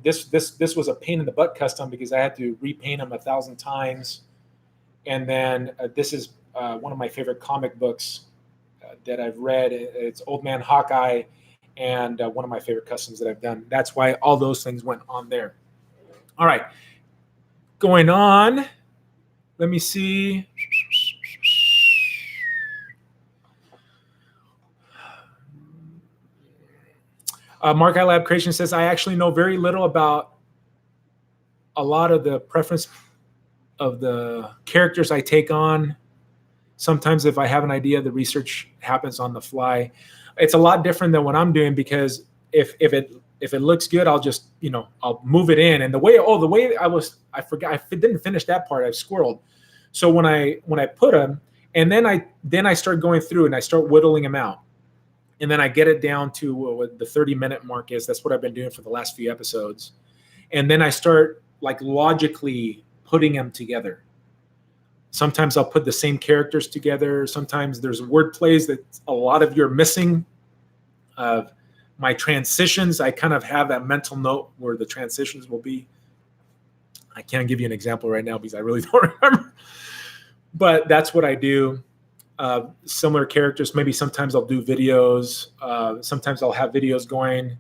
This was a pain in the butt custom because I had to repaint him 1,000 times. And then this is one of my favorite comic books that I've read. It's Old Man Hawkeye, and one of my favorite customs that I've done. That's why all those things went on there. All right, going on. Let me see. Mark I Lab Creation says, I actually know very little about a lot of the preference of the characters I take on. Sometimes if I have an idea, the research happens on the fly. It's a lot different than what I'm doing, because if it looks good, I'll just, I'll move it in. And the way I forgot, I didn't finish that part. I've squirreled. So when I put them, and then I start going through and I start whittling them out. And then I get it down to what the 30-minute mark is. That's what I've been doing for the last few episodes. And then I start like logically putting them together. Sometimes I'll put the same characters together. Sometimes there's word plays that a lot of you are missing. My transitions, I kind of have that mental note where the transitions will be. I can't give you an example right now because I really don't remember. But that's what I do. Similar characters. Maybe sometimes I'll do videos. Sometimes I'll have videos going,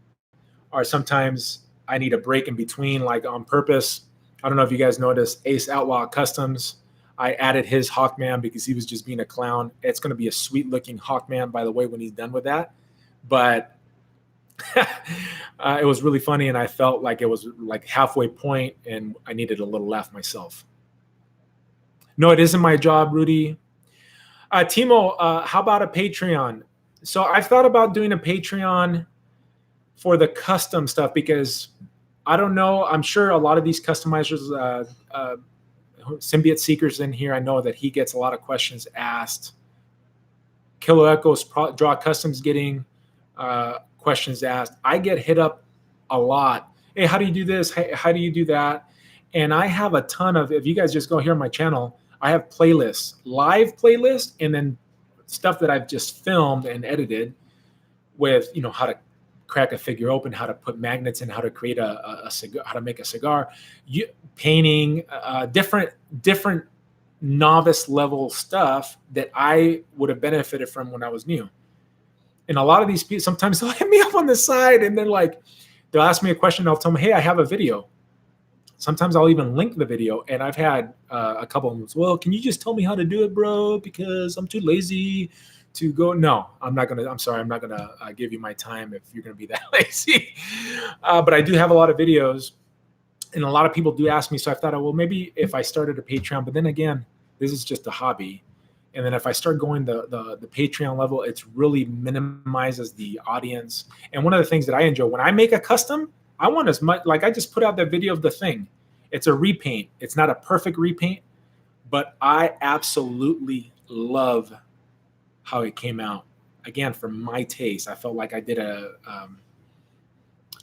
or sometimes I need a break in between, like on purpose. I don't know if you guys noticed Ace Outlaw Customs. I added his Hawkman because he was just being a clown. It's going to be a sweet looking Hawkman, by the way, when he's done with that. But it was really funny, and I felt like it was like halfway point, and I needed a little laugh myself. No, it isn't my job, Rudy. Timo, how about a Patreon? So I've thought about doing a Patreon for the custom stuff, because I don't know. I'm sure a lot of these customizers, Symbiote Seekers in here, I know that he gets a lot of questions asked. Kilo Echoes Draw Customs getting questions asked. I get hit up a lot. Hey, how do you do this? Hey, how do you do that? And I have a ton of, if you guys just go here on my channel, I have playlists, live playlists, and then stuff that I've just filmed and edited with, how to crack a figure open, how to put magnets in, how to create a cigar, how to make a cigar, painting, different novice level stuff that I would have benefited from when I was new. And a lot of these people, sometimes they'll hit me up on the side, and they'll ask me a question. I'll tell them, hey, I have a video. Sometimes I'll even link the video, and I've had a couple of them. Well, can you just tell me how to do it, bro? Because I'm too lazy to go. No, I'm not gonna. I'm sorry, I'm not gonna give you my time if you're gonna be that lazy. But I do have a lot of videos, and a lot of people do ask me. So I thought, well, maybe if I started a Patreon. But then again, this is just a hobby, and then if I start going the Patreon level, it's really minimizes the audience. And one of the things that I enjoy when I make a custom, I want as much, like I just put out that video of the thing. It's a repaint. It's not a perfect repaint, but I absolutely love how it came out. Again, for my taste, I felt like I did I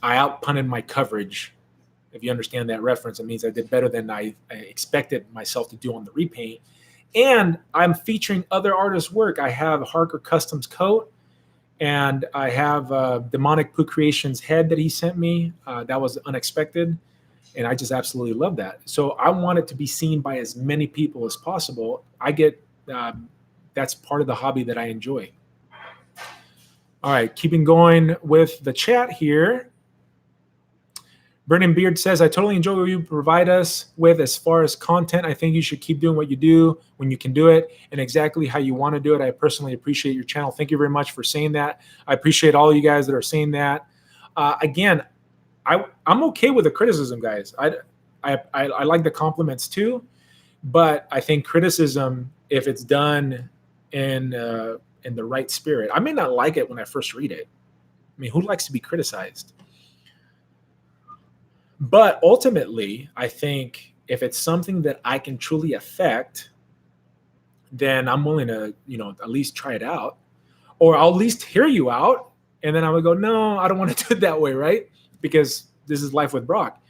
outpunted my coverage. If you understand that reference, it means I did better than I expected myself to do on the repaint. And I'm featuring other artists' work. I have Harker Customs coat, and I have Demonic Poo Creations head that he sent me. That was unexpected, and I just absolutely love that. So I want it to be seen by as many people as possible. I get that's part of the hobby that I enjoy. All right, keeping going with the chat here. Brennan Beard says, I totally enjoy what you provide us with as far as content. I think you should keep doing what you do when you can do it and exactly how you want to do it. I personally appreciate your channel. Thank you very much for saying that. I appreciate all you guys that are saying that. Again, I'm okay with the criticism, guys. I like the compliments too, but I think criticism, if it's done in the right spirit, I may not like it when I first read it. I mean, who likes to be criticized? But ultimately, I think if it's something that I can truly affect, then I'm willing to, at least try it out, or I'll at least hear you out. And then I would go, no, I don't want to do it that way, right? Because this is life with Brock.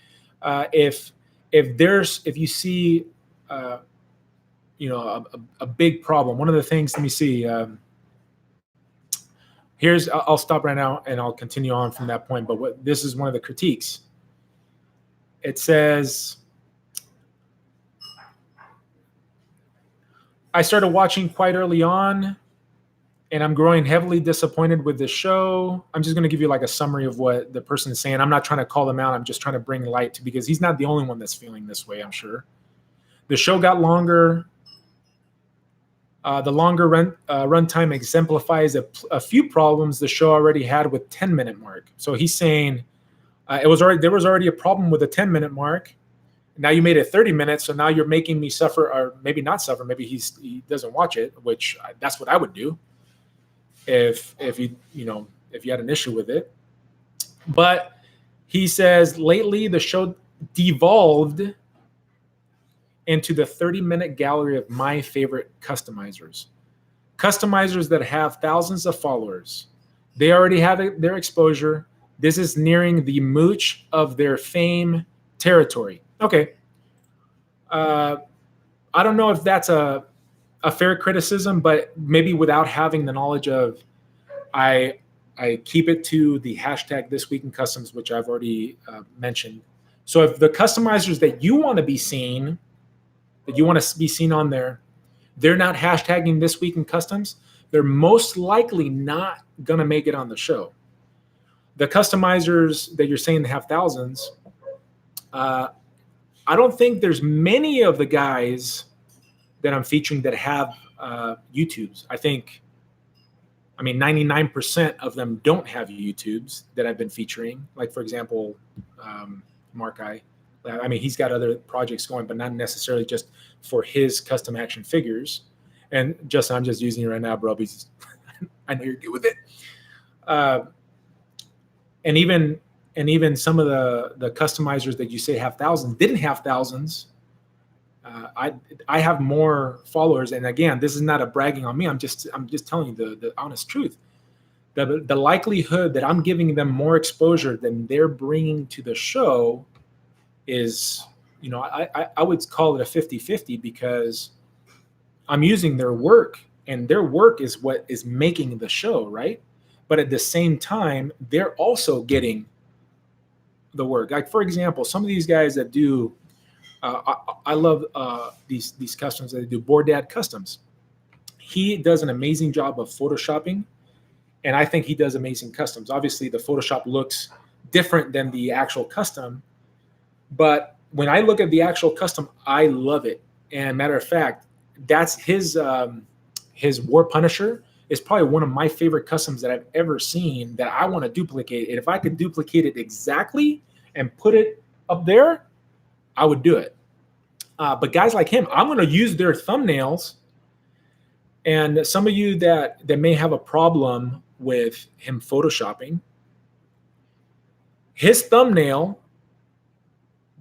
If you see, a big problem, one of the things, let me see. I'll stop right now and I'll continue on from that point. But this is one of the critiques. It says, I started watching quite early on, and I'm growing heavily disappointed with the show. I'm just going to give you like a summary of what the person is saying. I'm not trying to call them out. I'm just trying to bring light to, because he's not the only one that's feeling this way, I'm sure. The show got longer. The longer runtime exemplifies a few problems the show already had with 10-minute mark. So he's saying there was already a problem with the 10-minute mark. Now you made it 30 minutes, so now you're making me suffer, or maybe not suffer. Maybe he doesn't watch it, which that's what I would do if you had an issue with it. But he says lately the show devolved into the 30-minute gallery of my favorite customizers. Customizers that have thousands of followers. They already have their exposure. This is nearing the mooch of their fame territory. Okay. I don't know if that's a fair criticism, but maybe without having the knowledge of, I keep it to the hashtag This Week in Customs, which I've already mentioned. So if the customizers that you want to be seen, on there, they're not hashtagging This Week in Customs, they're most likely not going to make it on the show. The customizers that you're saying have thousands, I don't think there's many of the guys that I'm featuring that have YouTubes. I mean, 99% of them don't have YouTubes that I've been featuring. Like, for example, Mark I. I mean, he's got other projects going, but not necessarily just for his custom action figures. And Justin, I'm just using it right now, bro. Because I know you're good with it. And even some of the customizers that you say have thousands didn't have thousands. I have more followers, and again, this is not a bragging on me. I'm just telling you the honest truth. The likelihood that I'm giving them more exposure than they're bringing to the show is, I would call it a 50-50, because I'm using their work, and their work is what is making the show, right? But at the same time, they're also getting the work. Like, for example, some of these guys that do, I love these customs that they do. Board Dad Customs. He does an amazing job of photoshopping, and I think he does amazing customs. Obviously, the Photoshop looks different than the actual custom, but when I look at the actual custom, I love it. And matter of fact, that's his War Punisher is probably one of my favorite customs that I've ever seen that I want to duplicate. And if I could duplicate it exactly and put it up there, I would do it. But guys like him, I'm going to use their thumbnails. And some of you that may have a problem with him photoshopping, his thumbnail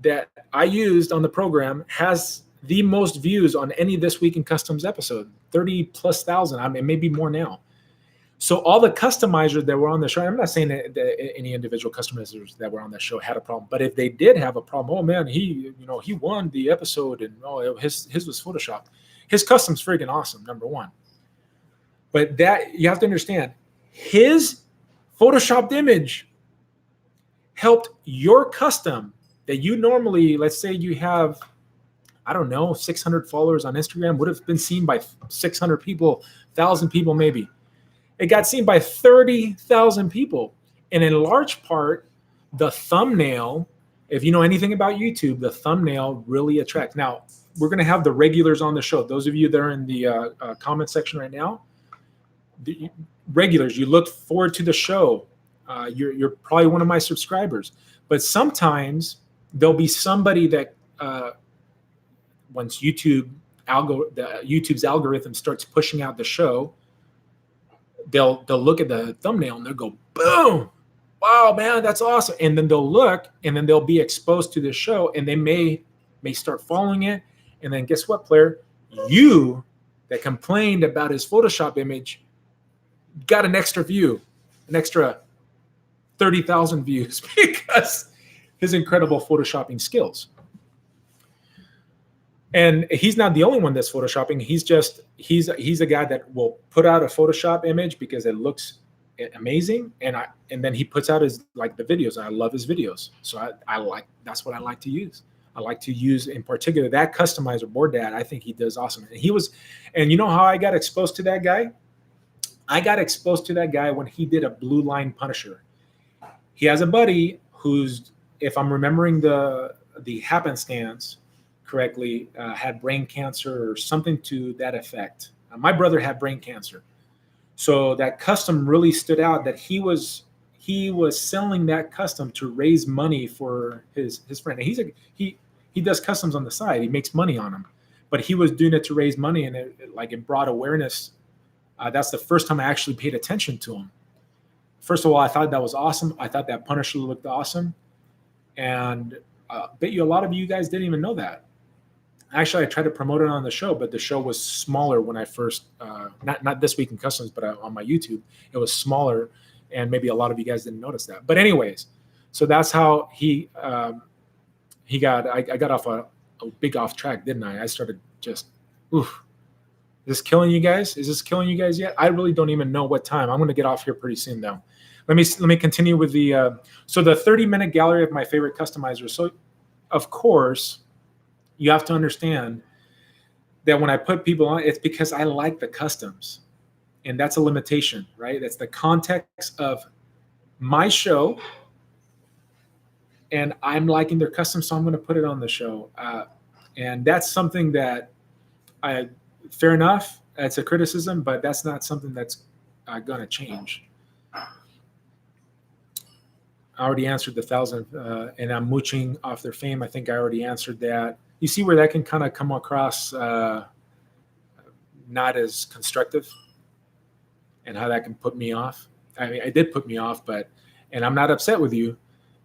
that I used on the program has the most views on any This Week in Customs episode, 30,000+. I mean, maybe more now. So all the customizers that were on the show, I'm not saying that any individual customizers that were on that show had a problem, but if they did have a problem, oh man, he won the episode, and his was Photoshopped. His custom's freaking awesome, number one. But that, you have to understand, his Photoshopped image helped your custom that you normally, let's say you have, I don't know, 600 followers on Instagram, would have been seen by 600 people, 1,000 people maybe. It got seen by 30,000 people. And in large part, the thumbnail, if you know anything about YouTube, the thumbnail really attracts. Now, we're going to have the regulars on the show. Those of you that are in the comment section right now, the regulars, you look forward to the show. You're probably one of my subscribers. But sometimes there'll be somebody that once YouTube's algorithm starts pushing out the show, they'll look at the thumbnail and they'll go, boom, wow, man, that's awesome. And then they'll look, and then they'll be exposed to the show, and they may start following it. And then guess what, player? You that complained about his Photoshop image got an extra view, an extra 30,000 views because his incredible Photoshopping skills. And he's not the only one that's Photoshopping. He's a guy that will put out a Photoshop image because it looks amazing, and then he puts out his, like, the videos. And I love his videos, so I like, that's what I like to use. I like to use in particular that customizer, Board Dad. I think he does awesome. And you know how I got exposed to that guy? I got exposed to that guy when he did a blue line Punisher. He has a buddy who's, if I'm remembering the happenstance correctly, had brain cancer or something to that effect. My brother had brain cancer, so that custom really stood out. That he was selling that custom to raise money for his friend. And he does customs on the side. He makes money on them, but he was doing it to raise money, and it brought awareness. That's the first time I actually paid attention to him. First of all, I thought that was awesome. I thought that Punisher looked awesome. And I bet you a lot of you guys didn't even know that. Actually, I tried to promote it on the show, but the show was smaller when I first, not This Week in Customs, but on my YouTube, it was smaller. And maybe a lot of you guys didn't notice that. But anyways, so that's how I got off a big off track, didn't I? I started just, oof. Is this killing you guys? Is this killing you guys yet? I really don't even know what time. I'm going to get off here pretty soon, though. Let me continue with the 30-minute gallery of my favorite customizers. So, of course, you have to understand that when I put people on, it's because I like the customs, and that's a limitation, right? That's the context of my show, and I'm liking their customs, so I'm going to put it on the show, and that's something that fair enough. It's a criticism, but that's not something that's going to change. I already answered the 1,000, and I'm mooching off their fame. I think I already answered that. You see where that can kind of come across not as constructive, and how that can put me off. I mean, it did put me off, and I'm not upset with you,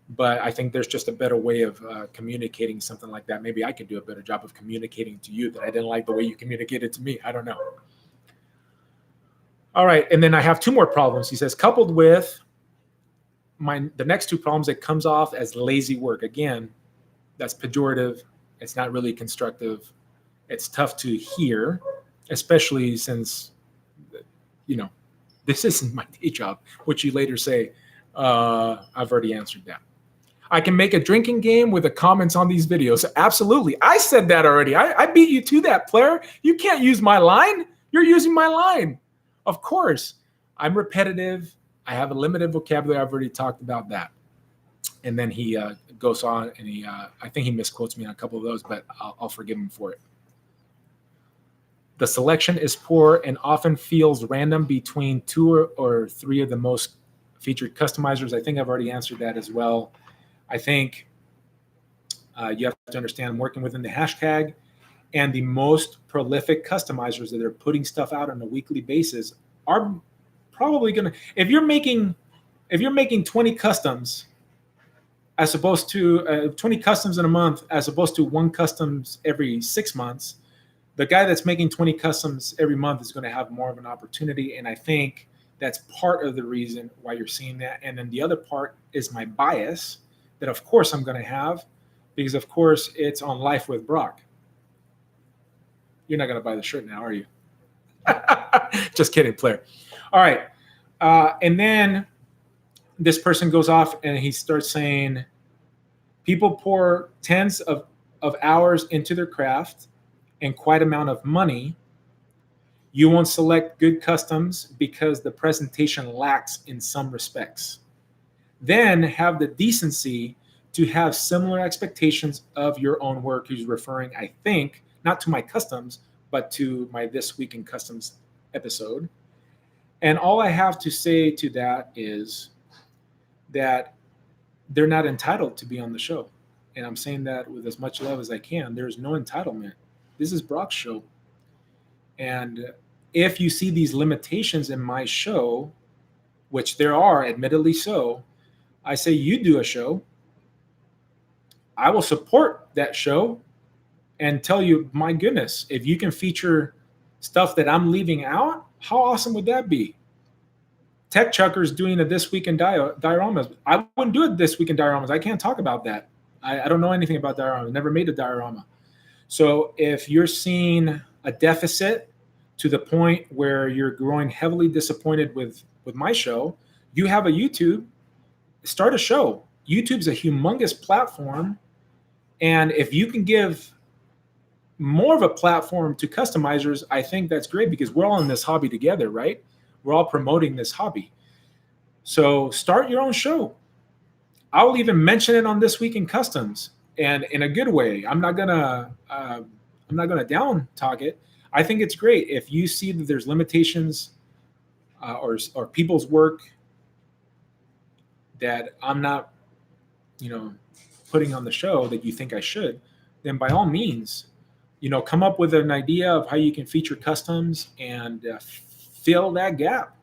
but I think there's just a better way of communicating something like that. Maybe I could do a better job of communicating to you that I didn't like the way you communicated to me. I don't know. All right, and then I have 2 more problems. He says, coupled with the next 2 problems, it comes off as lazy work. Again, that's pejorative. It's not really constructive. It's tough to hear, especially since, this isn't my day job, which you later say, I've already answered that. I can make a drinking game with the comments on these videos. Absolutely. I said that already. I beat you to that, player. You can't use my line. You're using my line. Of course. I'm repetitive. I have a limited vocabulary. I've already talked about that. And then he goes on, and I think he misquotes me on a couple of those, but I'll forgive him for it. The selection is poor and often feels random between 2 or 3 of the most featured customizers. I think I've already answered that as well. I think you have to understand I'm working within the hashtag, and the most prolific customizers that are putting stuff out on a weekly basis are probably going to, if you're making 20 customs as opposed to 20 customs in a month, as opposed to 1 customs every 6 months, the guy that's making 20 customs every month is going to have more of an opportunity. And I think that's part of the reason why you're seeing that. And then the other part is my bias that, of course, I'm going to have, because, of course, it's on Life with Brock. You're not going to buy the shirt now, are you? Just kidding, player. All right. And then this person goes off and he starts saying, people pour tens of hours into their craft and quite amount of money. You won't select good customs because the presentation lacks in some respects. Then have the decency to have similar expectations of your own work. He's referring, I think, not to my customs, but to my This Week in Customs episode. And all I have to say to that is that they're not entitled to be on the show. And I'm saying that with as much love as I can. There's no entitlement. This is Brock's show. And if you see these limitations in my show, which there are, admittedly so, I say you do a show. I will support that show and tell you, my goodness, if you can feature stuff that I'm leaving out, how awesome would that be? Tech Chucker's doing a This Week in Dioramas. I wouldn't do it This Week in Dioramas. I can't talk about that. I don't know anything about dioramas. Never made a diorama. So if you're seeing a deficit to the point where you're growing heavily disappointed with my show, you have a YouTube, start a show. YouTube's a humongous platform, And if you can give more of a platform to customizers, I think that's great because we're all in this hobby together, right? We're all promoting this hobby. So start your own show. I'll even mention it on This Week in Customs, and in a good way. I'm not gonna down talk it. I think it's great if you see that there's limitations or people's work that I'm not, you know, putting on the show that you think I should. Then by all means, come up with an idea of how you can feature customs and fill that gap.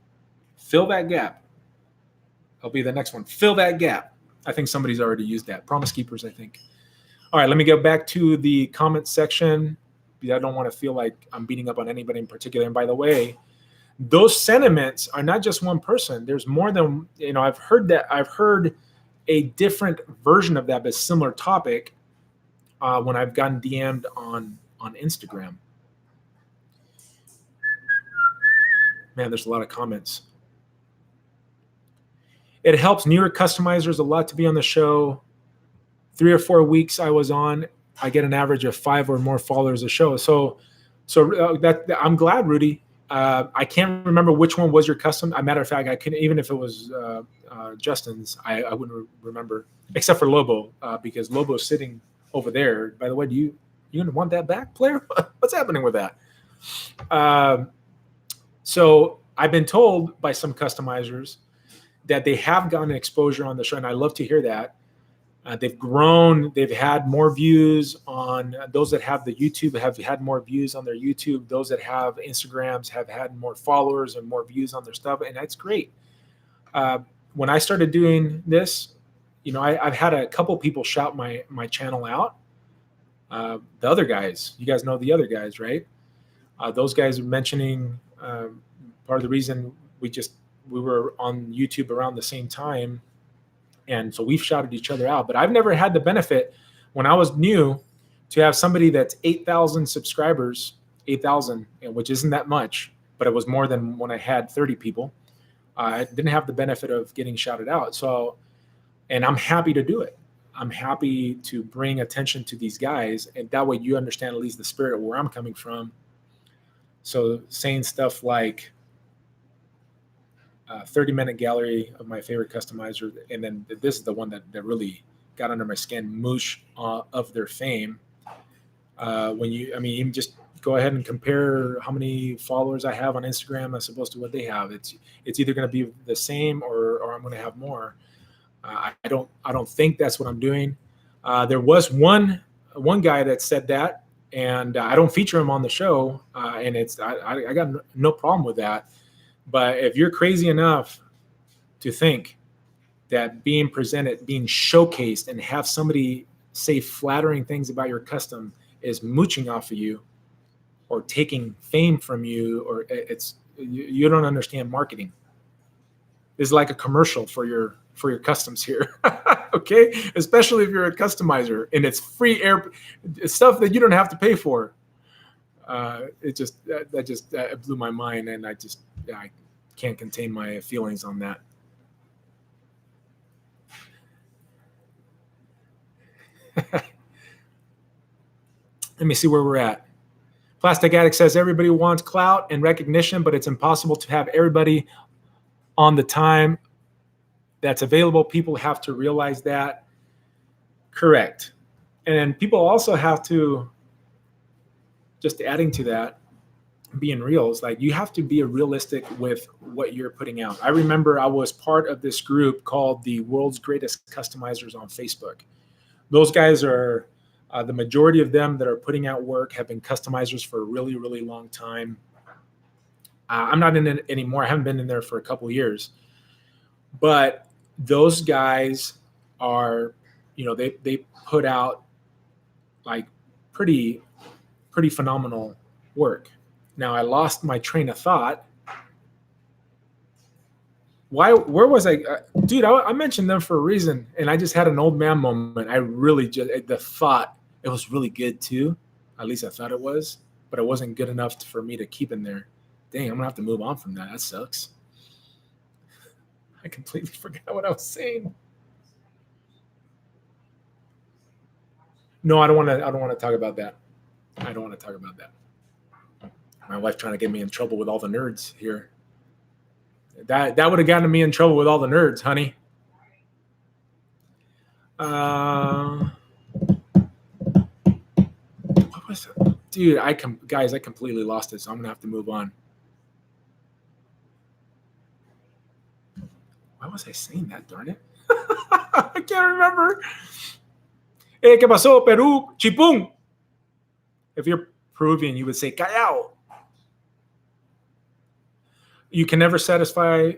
Fill that gap. I'll be the next one. Fill that gap. I think somebody's already used that. Promise Keepers, I think. All right, let me go back to the comment section because I don't want to feel like I'm beating up on anybody in particular. And by the way, those sentiments are not just one person. There's more than, I've heard that. I've heard a different version of that, but similar topic when I've gotten DM'd on Instagram. Man, there's a lot of comments. It helps newer customizers a lot to be on the show. 3 or 4 weeks I was on, I get an average of 5 or more followers a show. So that I'm glad, Rudy. I can't remember which one was your custom. As a matter of fact, I couldn't, even if it was Justin's, I wouldn't remember, except for Lobo, because Lobo's sitting over there. By the way, do you want that back, player? What's happening with that? So I've been told by some customizers that they have gotten exposure on the show, and I love to hear that. They've grown. They've had more views on those that have the YouTube have had more views on their YouTube. Those that have Instagrams have had more followers and more views on their stuff, and that's great. When I started doing this, I've had a couple people shout my channel out. The other guys, you guys know the other guys, right? Those guys are mentioning part of the reason we were on YouTube around the same time. And so we've shouted each other out, but I've never had the benefit when I was new to have somebody that's 8,000 subscribers, 8,000, which isn't that much, but it was more than when I had 30 people. I didn't have the benefit of getting shouted out. So, and I'm happy to do it. I'm happy to bring attention to these guys. And that way you understand at least the spirit of where I'm coming from. So saying stuff like, 30-minute gallery of my favorite customizer, and then this is the one that really got under my skin, moosh of their fame. Even just go ahead and compare how many followers I have on Instagram as opposed to what they have. It's either going to be the same or I'm going to have more. I don't think that's what I'm doing. There was one guy that said that, and I don't feature him on the show, and I got no problem with that. But if you're crazy enough to think that being presented, being showcased, and have somebody say flattering things about your custom is mooching off of you or taking fame from you, or you don't understand marketing. It's like a commercial for your customs here. Okay, especially if you're a customizer and it's free it's stuff that you don't have to pay for. That blew my mind, and I can't contain my feelings on that. Let me see where we're at. Plastic Addict says everybody wants clout and recognition, but it's impossible to have everybody on the time that's available. People have to realize that. Correct. And people also have to, just adding to that, being real, is like you have to be realistic with what you're putting out. I remember I was part of this group called the World's Greatest Customizers on Facebook. Those guys are the majority of them that are putting out work have been customizers for a really, really long time. I'm not in it anymore. I haven't been in there for a couple of years. But those guys are, they put out like pretty phenomenal work. Now I lost my train of thought. Where was I? Dude, I mentioned them for a reason, and I just had an old man moment. I really the thought, it was really good too. At least I thought it was, but it wasn't good enough for me to keep in there. Dang, I'm gonna have to move on from that. That sucks. I completely forgot what I was saying. No, I don't want to. I don't want to talk about that. I don't want to talk about that. My wife trying to get me in trouble with all the nerds here. That would have gotten me in trouble with all the nerds, honey. Uh, what was it? Dude, guys, I completely lost it, so I'm gonna have to move on. Why was I saying that? Darn it! I can't remember. Hey, ¿qué pasó, Perú? Chipung. If you're Peruvian, you would say callao. You can never satisfy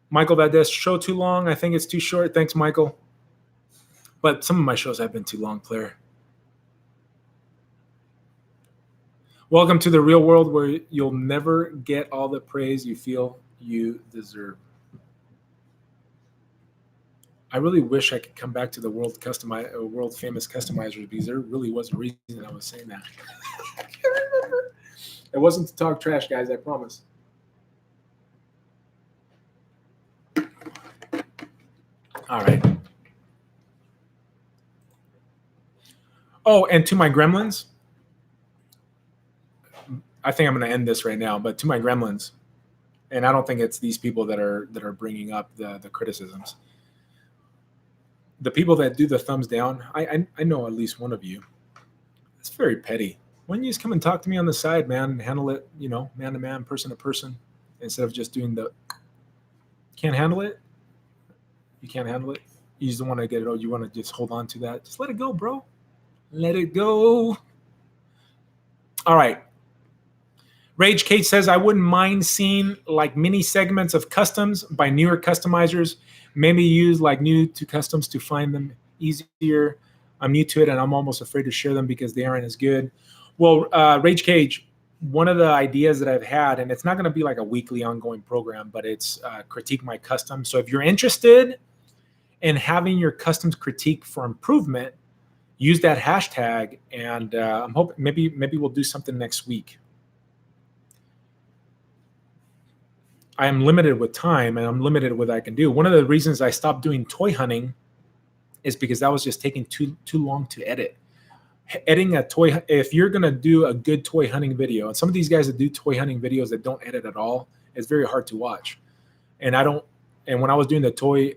Michael Valdez show too long. I think it's too short. Thanks, Michael. But some of my shows have been too long, Claire. Welcome to the real world where you'll never get all the praise you feel you deserve. I really wish I could come back to the world famous customizers, because there really was a reason I was saying that. I can't remember. It wasn't to talk trash, guys, I promise. All right. Oh, and to my gremlins, I think I'm going to end this right now, but to my gremlins, and I don't think it's these people that are bringing up the criticisms. The people that do the thumbs down, I know at least one of you. It's very petty. Why don't you just come and talk to me on the side, man, and handle it, man to man, person to person, instead of just doing the can't handle it? You can't handle it? You just don't want to get it. Oh, you want to just hold on to that? Just let it go, bro. Let it go. All right. Rage Kate says, I wouldn't mind seeing like mini segments of customs by newer customizers. Maybe use like new to customs to find them easier. I'm new to it and I'm almost afraid to share them because they aren't as good. Well, Rage Cage, one of the ideas that I've had, and it's not going to be like a weekly ongoing program, but it's critique my customs. So if you're interested in having your customs critique for improvement, use that hashtag, and I'm hoping maybe we'll do something next week. I am limited with time and I'm limited with what I can do. One of the reasons I stopped doing toy hunting is because that was just taking too long to edit. Editing a toy, if you're gonna do a good toy hunting video, and some of these guys that do toy hunting videos that don't edit at all, it's very hard to watch. And when I was doing the toy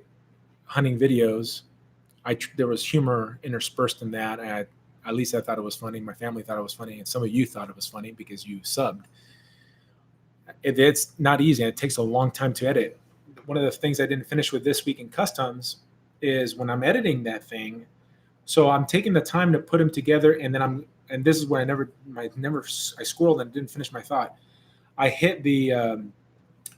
hunting videos, there was humor interspersed in that. And at least I thought it was funny. My family thought it was funny, and some of you thought it was funny because you subbed. It's not easy. It takes a long time to edit. One of the things I didn't finish with this week in customs is when I'm editing that thing. So I'm taking the time to put them together, and then and this is where I squirreled and didn't finish my thought. I hit the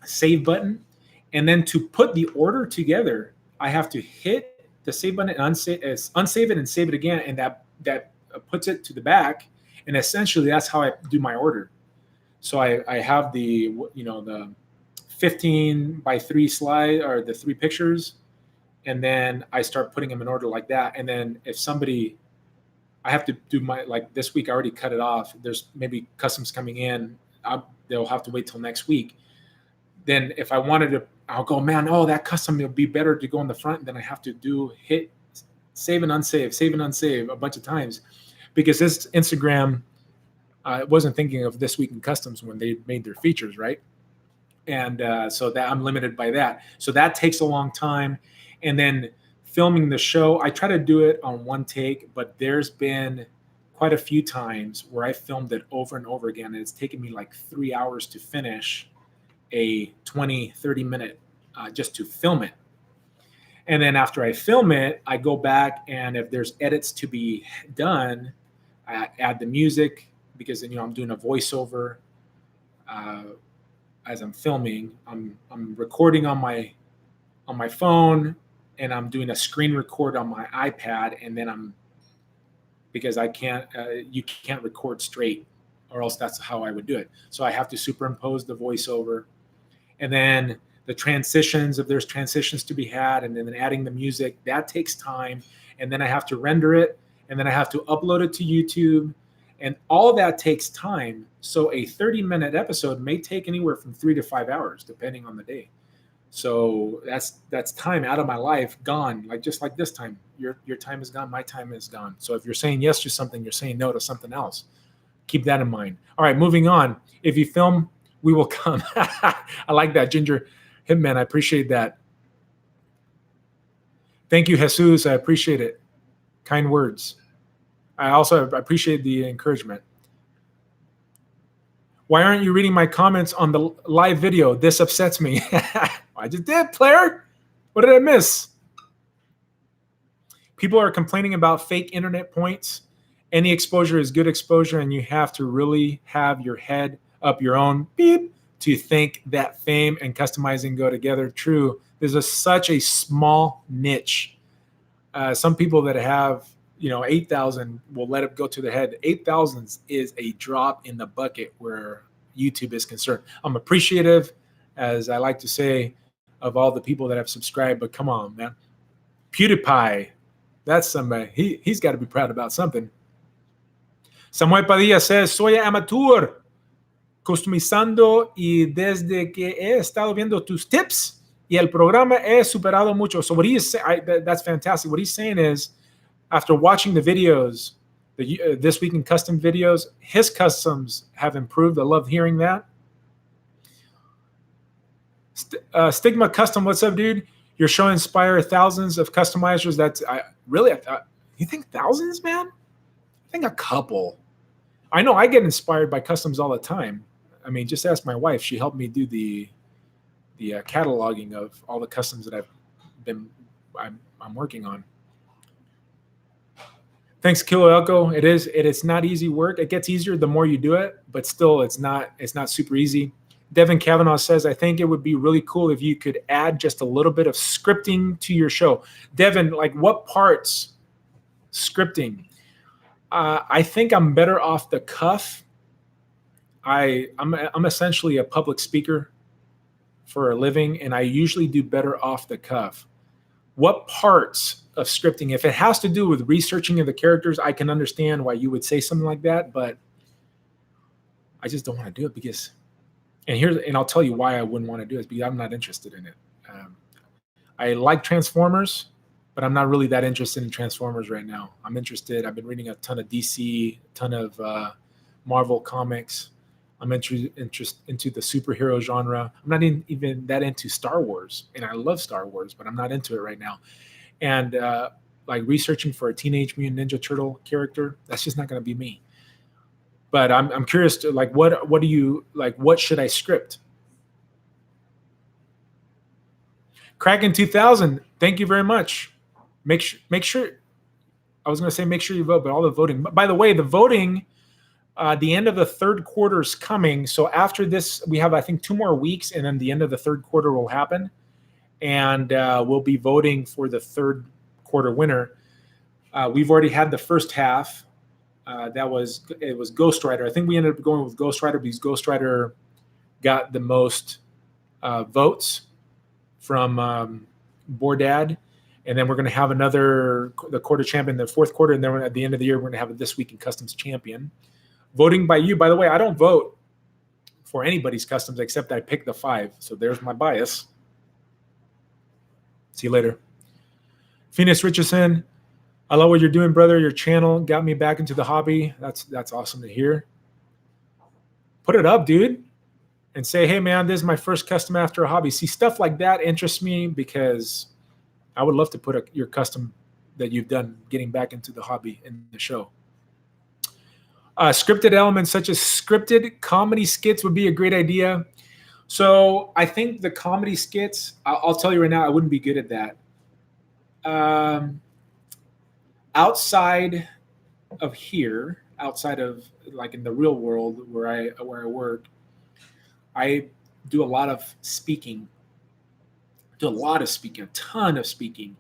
save button, and then to put the order together, I have to hit the save button and unsave it and save it again, and that puts it to the back. And essentially, that's how I do my order. So I have the 15 by 3 slide, or the 3 pictures, and then I start putting them in order like that. And then if I have to do like this week, I already cut it off. There's maybe customs coming in. They'll have to wait till next week. Then if I wanted to, I'll go, man, that custom, it'll be better to go in the front. Then I have to hit save and unsave a bunch of times, because this Instagram, I wasn't thinking of this week in customs when they made their features, right? And so that I'm limited by that. So that takes a long time. And then filming the show, I try to do it on one take, but there's been quite a few times where I filmed it over and over again. And it's taken me like 3 hours to finish a 20, 30 minute just to film it. And then after I film it, I go back, and if there's edits to be done, I add the music, because then I'm doing a voiceover as I'm filming. I'm recording on my phone, and I'm doing a screen record on my iPad, and then because I can't you can't record straight, or else that's how I would do it. So I have to superimpose the voiceover, and then the transitions, if there's transitions to be had, and then adding the music, that takes time, and then I have to render it, and then I have to upload it to YouTube. And all that takes time. So a 30-minute episode may take anywhere from 3 to 5 hours, depending on the day. So that's time out of my life gone. Like just like this time, your time is gone, my time is gone. So if you're saying yes to something, you're saying no to something else. Keep that in mind. All right, moving on. If you film, we will come. I like that, Ginger Hitman. I appreciate that. Thank you, Jesus. I appreciate it. Kind words. I also appreciate the encouragement. Why aren't you reading my comments on the live video? This upsets me. I just did, player. What did I miss? People are complaining about fake internet points. Any exposure is good exposure, and you have to really have your head up your own beep to think that fame and customizing go together. True. There's such a small niche. Some people that have 8,000 will let it go to their head. 8,000 is a drop in the bucket where YouTube is concerned. I'm appreciative, as I like to say, of all the people that have subscribed, but come on, man. PewDiePie, that's somebody. He's got to be proud about something. Samuel Padilla says, soy amateur, customizando y desde que he estado viendo tus tips y el programa he superado mucho. So what he is saying, that's fantastic. What he's saying is, after watching the videos, This Week in Custom videos, his customs have improved. I love hearing that. Stigma Custom, what's up, dude? Your show inspire thousands of customizers. You think thousands, man? I think a couple. I know I get inspired by customs all the time. I mean, just ask my wife. She helped me do the cataloging of all the customs that I'm working on. Thanks, Kilo Elko. It is not easy work. It gets easier the more you do it, but still, it's not super easy. Devin Kavanaugh says, I think it would be really cool if you could add just a little bit of scripting to your show. Devin, like what parts scripting? I think I'm better off the cuff. I'm essentially a public speaker for a living, and I usually do better off the cuff. What parts of scripting? If it has to do with researching of the characters, I can understand why you would say something like that, but I just don't want to do it because, and I'll tell you why I wouldn't want to do it, because I'm not interested in it. I like Transformers, but I'm not really that interested in Transformers right now. I've been reading a ton of DC, a ton of Marvel comics. I'm interested into the superhero genre. I'm not even that into Star Wars, and I love Star Wars, but I'm not into it right now. And like researching for a Teenage Mutant Ninja Turtle character, that's just not going to be me. But I'm curious to like what do you like? What should I script? Kraken 2000, thank you very much. Make sure. I was going to say make sure you vote, but all the voting. By the way, the voting. The end of the third quarter is coming. So after this, we have, I think, 2 more weeks, and then the end of the third quarter will happen. And we'll be voting for the third quarter winner. We've already had the first half. It was Ghost Rider. I think we ended up going with Ghost Rider because Ghost Rider got the most votes from Bordad. And then we're going to have the quarter champion, the fourth quarter. And then at the end of the year, we're going to have a This Week in Customs champion. Voting by you. By the way, I don't vote for anybody's customs except I pick the 5. So there's my bias. See you later. Phoenix Richardson, I love what you're doing, brother. Your channel got me back into the hobby. That's awesome to hear. Put it up, dude, and say, hey, man, this is my first custom after a hobby. See, stuff like that interests me because I would love to put your custom that you've done getting back into the hobby in the show. Scripted elements such as scripted comedy skits would be a great idea. So I think the comedy skits, I'll tell you right now, I wouldn't be good at that. Outside of here, outside of like in the real world where I work, I do a lot of speaking. A ton of speaking.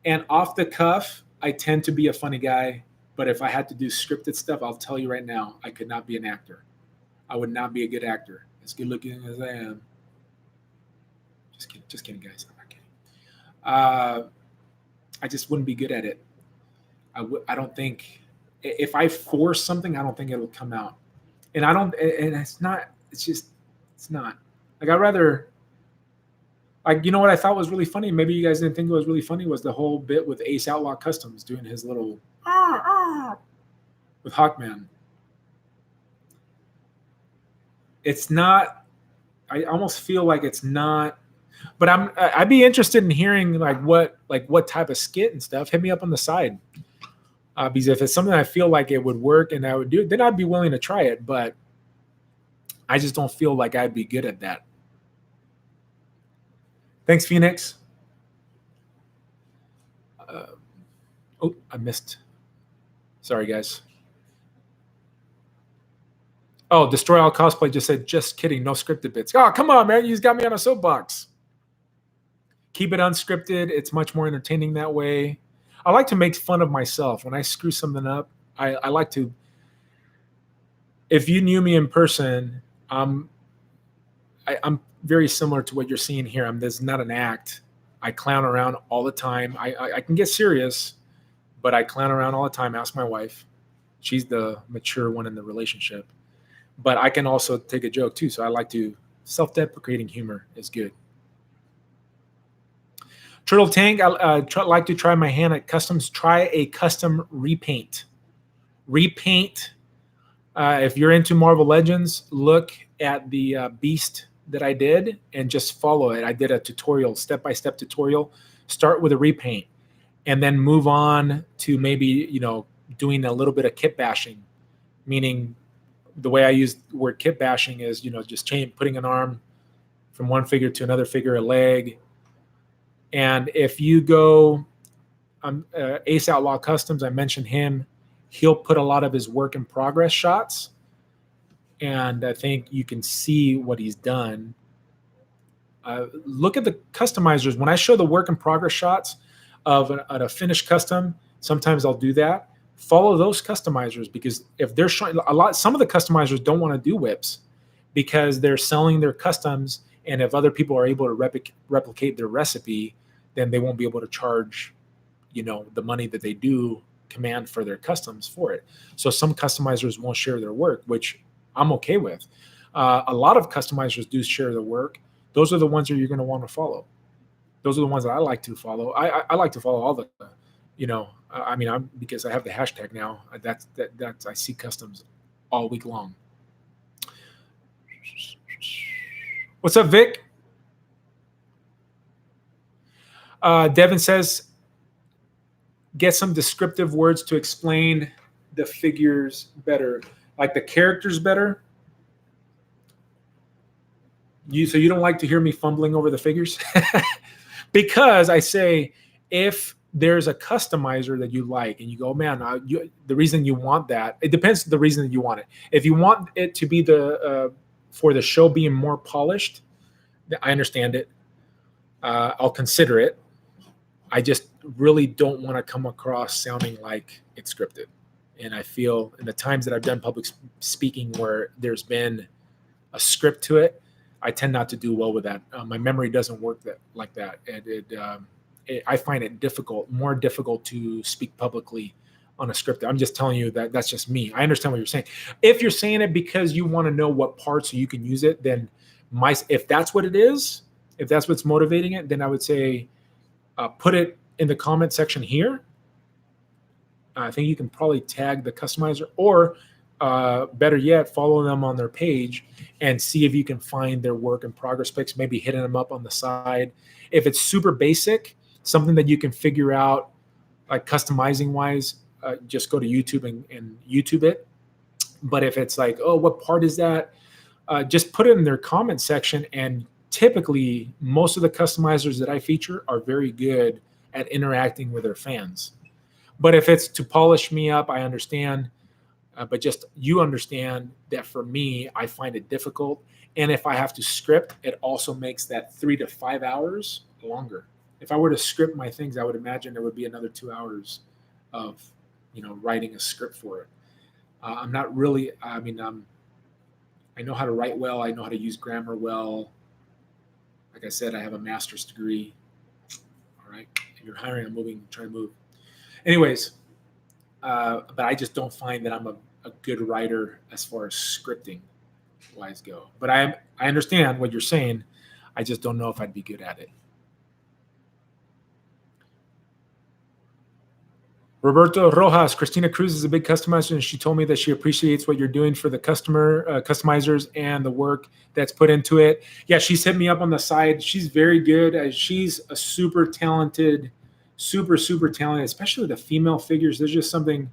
And off the cuff, I tend to be a funny guy. But if I had to do scripted stuff, I'll tell you right now, I could not be an actor. I would not be a good actor. As good looking as I am. Just kidding, guys. I'm not kidding. I just wouldn't be good at it. I don't think, if I force something, I don't think it'll come out. And it's not. Like I'd rather Like, you know what I thought was really funny? Maybe you guys didn't think it was really funny, was the whole bit with Ace Outlaw Customs doing his little with Hawkman. It's not. I almost feel like it's not. But I'd be interested in hearing what type of skit and stuff. Hit me up on the side, because if it's something I feel like it would work and I would do, then I'd be willing to try it. But I just don't feel like I'd be good at that. Thanks, Phoenix. Oh, I missed. Sorry, guys. Oh, Destroy All Cosplay just said, just kidding, no scripted bits. Oh, come on, man. You just got me on a soapbox. Keep it unscripted. It's much more entertaining that way. I like to make fun of myself. When I screw something up, I like to. If you knew me in person, I'm very similar to what you're seeing here. There's not an act. I clown around all the time. I can get serious, but I clown around all the time. Ask my wife. She's the mature one in the relationship. But I can also take a joke too. So I like to, self-deprecating humor is good. Turtle Tank, I like to try my hand at customs. Try a custom repaint. Repaint. If you're into Marvel Legends, look at the Beast that I did and just follow it. I did a tutorial, step-by-step tutorial. Start with a repaint and then move on to maybe, doing a little bit of kit bashing, meaning the way I use the word kit bashing is, just putting an arm from one figure to another figure, a leg. And if you go Ace Outlaw Customs, I mentioned him, he'll put a lot of his work in progress shots. And I think you can see what he's done. Look at the customizers. When I show the work in progress shots of a finished custom, sometimes I'll do that. Follow those customizers, because if they're showing some of the customizers don't want to do whips because they're selling their customs. And if other people are able to replicate their recipe, then they won't be able to charge, the money that they do command for their customs for it. So some customizers won't share their work, which I'm okay with. A lot of customizers do share their work. Those are the ones that you're going to want to follow. Those are the ones that I like to follow. I like to follow all the, I'm because I have the hashtag now. That's I see customs all week long. What's up, Vic? Devin says, get some descriptive words to explain the figures better, like the characters better. So you don't like to hear me fumbling over the figures? Because I say, if there's a customizer that you like and you go, man, the reason you want that, it depends on the reason that you want it. If you want it to be for the show being more polished, I understand it. I'll consider it. I just really don't want to come across sounding like it's scripted. And I feel in the times that I've done public speaking where there's been a script to it, I tend not to do well with that. My memory doesn't work like that. And I find it more difficult to speak publicly on a script. I'm just telling you that's just me. I understand what you're saying. If you're saying it because you want to know what parts so you can use it, then if that's what it is, if that's what's motivating it, then I would say put it in the comment section here. I think you can probably tag the customizer, or better yet, follow them on their page and see if you can find their work in progress pics, maybe hitting them up on the side. If it's super basic, something that you can figure out, like customizing wise, just go to YouTube and YouTube it. But if it's like, oh, what part is that? Just put it in their comment section. And typically, most of the customizers that I feature are very good at interacting with their fans. But if it's to polish me up, I understand. But just you understand that for me, I find it difficult. And if I have to script, it also makes that 3 to 5 hours longer. If I were to script my things, I would imagine there would be another 2 hours of, writing a script for it. I'm not really, I know how to write well. I know how to use grammar well. Like I said, I have a master's degree. All right. If you're hiring, trying to move. Anyways, but I just don't find that I'm a good writer as far as scripting wise go. But I understand what you're saying. I just don't know if I'd be good at it. Roberto Rojas, Christina Cruz is a big customizer, and she told me that she appreciates what you're doing for the customer customizers and the work that's put into it. Yeah, she's hit me up on the side. She's very good. She's a super talented, super talented, especially the female figures. There's just something.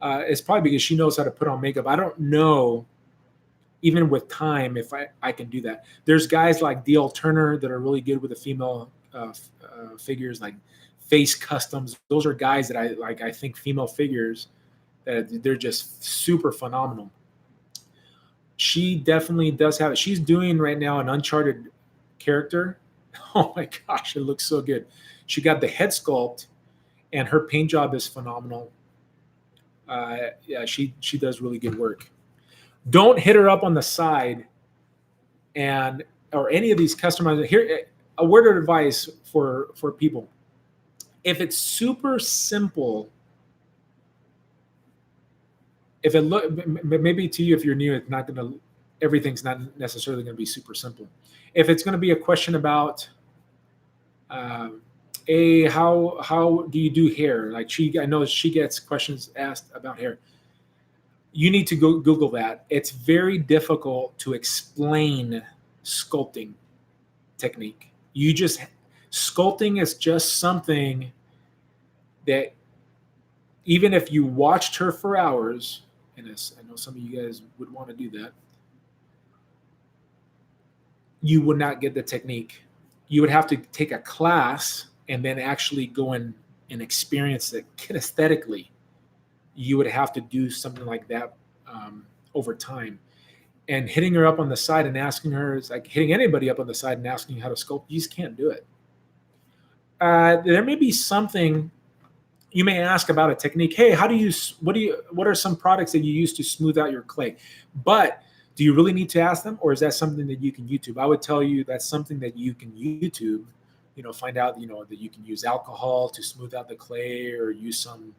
It's probably because she knows how to put on makeup. I don't know, even with time, if I can do that. There's guys like D.L. Turner that are really good with the female figures, like Face Customs. Those are guys that I like. I think female figures that they're just super phenomenal. She definitely does have it. She's doing right now an Uncharted character. Oh my gosh, it looks so good. She got the head sculpt, and her paint job is phenomenal. Yeah, she does really good work. Don't hit her up on the side, and or any of these customizers. Here, a word of advice for people: if it's super simple, if it look maybe to you, if you're new, it's not gonna, everything's not necessarily gonna be super simple. If it's gonna be a question about how do you do hair, like I know she gets questions asked about hair, you need to go Google that. It's very difficult to explain sculpting technique. Sculpting is just something that even if you watched her for hours, and I know some of you guys would want to do that, you would not get the technique. You would have to take a class and then actually go in and experience it kinesthetically. You would have to do something like that over time. And hitting her up on the side and asking her is like hitting anybody up on the side and asking you how to sculpt. You just can't do it. There may be something you may ask about a technique. Hey, what are some products that you use to smooth out your clay? But do you really need to ask them, or is that something that you can YouTube? I would tell you that's something that you can YouTube. Find out that you can use alcohol to smooth out the clay, or use some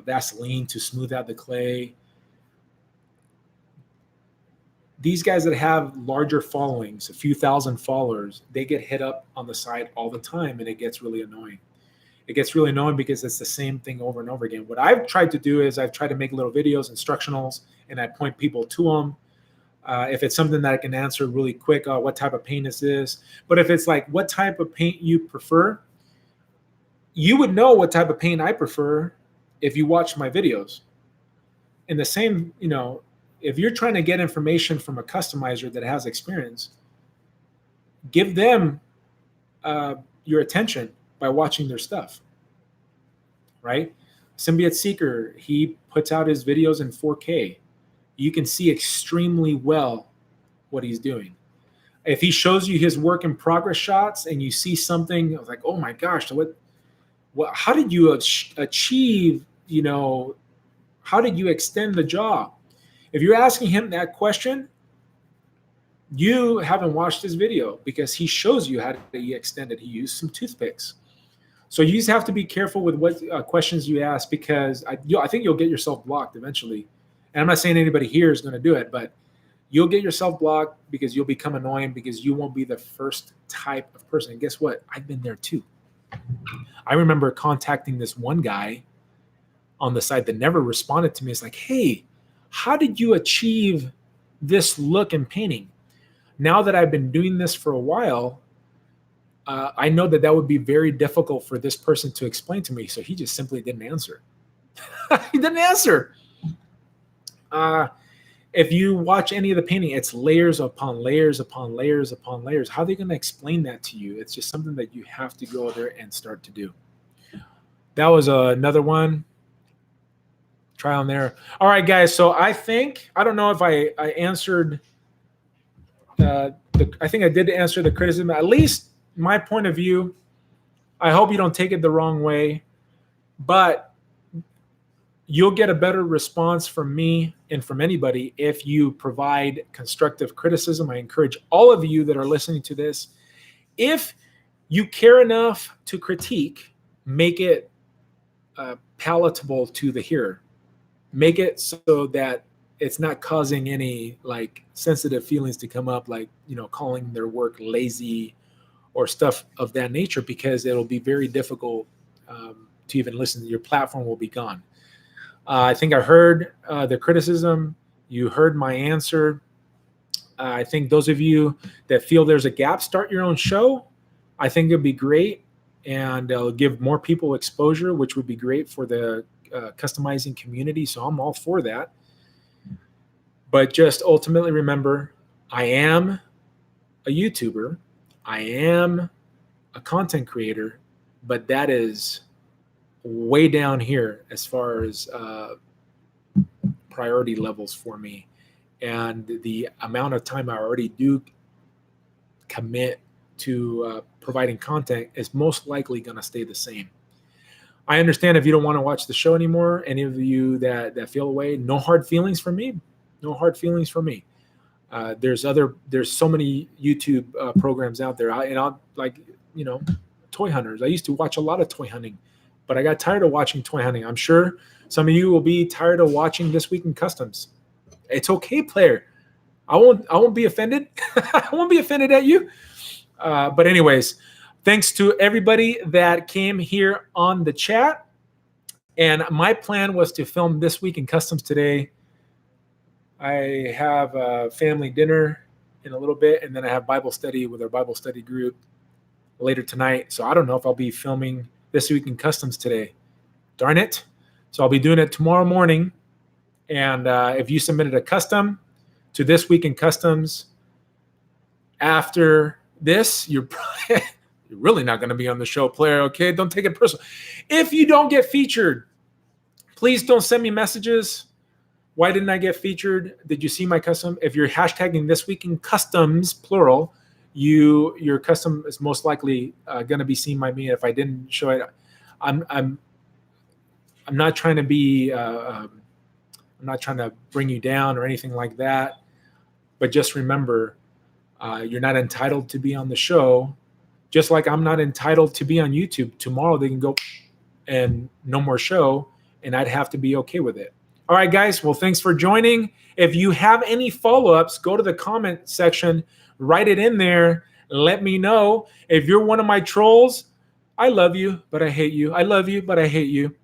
Vaseline to smooth out the clay. These guys that have larger followings, a few thousand followers, they get hit up on the side all the time, and it gets really annoying. It gets really annoying because it's the same thing over and over again. What I've tried to do is I've tried to make little videos, instructionals, and I point people to them. If it's something that I can answer really quick, what type of paint is this? But if it's like, what type of paint you prefer, you would know what type of paint I prefer if you watch my videos. And the same, if you're trying to get information from a customizer that has experience, give them your attention by watching their stuff, right? Symbiote Seeker, he puts out his videos in 4K. You can see extremely well what he's doing. If he shows you his work in progress shots and you see something like, oh my gosh, how did you achieve, how did you extend the jaw? If you're asking him that question, you haven't watched his video, because he shows you how he extended. He used some toothpicks. So you just have to be careful with what questions you ask, because I think you'll get yourself blocked eventually. And I'm not saying anybody here is going to do it, but you'll get yourself blocked because you'll become annoying, because you won't be the first type of person. And guess what? I've been there too. I remember contacting this one guy on the site that never responded to me. It's like, hey, how did you achieve this look in painting? Now that I've been doing this for a while, I know that would be very difficult for this person to explain to me. So he just simply didn't answer. He didn't answer. If you watch any of the painting, it's layers upon layers upon layers upon layers. How are they going to explain that to you? It's just something that you have to go there and start to do. That was another one. Try on there. All right, guys. So I don't know if I answered. I think I did answer the criticism, at least my point of view. I hope you don't take it the wrong way, but you'll get a better response from me and from anybody if you provide constructive criticism. I encourage all of you that are listening to this, if you care enough to critique, make it palatable to the hearer. Make it so that it's not causing any like sensitive feelings to come up, like, calling their work lazy or stuff of that nature, because it'll be very difficult to even listen. Your platform will be gone. I think I heard the criticism. You heard my answer. I think those of you that feel there's a gap, start your own show. I think it'd be great, and it'll give more people exposure, which would be great for the customizing community. So I'm all for that. But just ultimately remember, I am a YouTuber. I am a content creator, but that is way down here as far as priority levels for me. And the amount of time I already do commit to providing content is most likely going to stay the same. I understand if you don't want to watch the show anymore, any of you that feel away, no hard feelings for me. No hard feelings for me. There's so many YouTube programs out there. I'll like, toy hunters. I used to watch a lot of toy hunting, but I got tired of watching toy hunting. I'm sure some of you will be tired of watching This Week in Customs. It's okay, player. I won't be offended. I won't be offended at you. But anyways, thanks to everybody that came here on the chat. And my plan was to film This Week in Customs today. I have a family dinner in a little bit, and then I have Bible study with our Bible study group later tonight. So I don't know if I'll be filming This Week in Customs today. Darn it. So I'll be doing it tomorrow morning. And if you submitted a custom to This Week in Customs after this, you're really not going to be on the show, player. Okay, don't take it personal. If you don't get featured, please don't send me messages. Why didn't I get featured? Did you see my custom? If you're hashtagging This Week in Customs, plural, your custom is most likely going to be seen by me. If I didn't show it, I'm not trying to be. I'm not trying to bring you down or anything like that. But just remember, you're not entitled to be on the show. Just like I'm not entitled to be on YouTube. Tomorrow they can go and no more show, and I'd have to be okay with it. All right, guys. Well, thanks for joining. If you have any follow-ups, go to the comment section, write it in there. Let me know. If you're one of my trolls, I love you, but I hate you. I love you, but I hate you.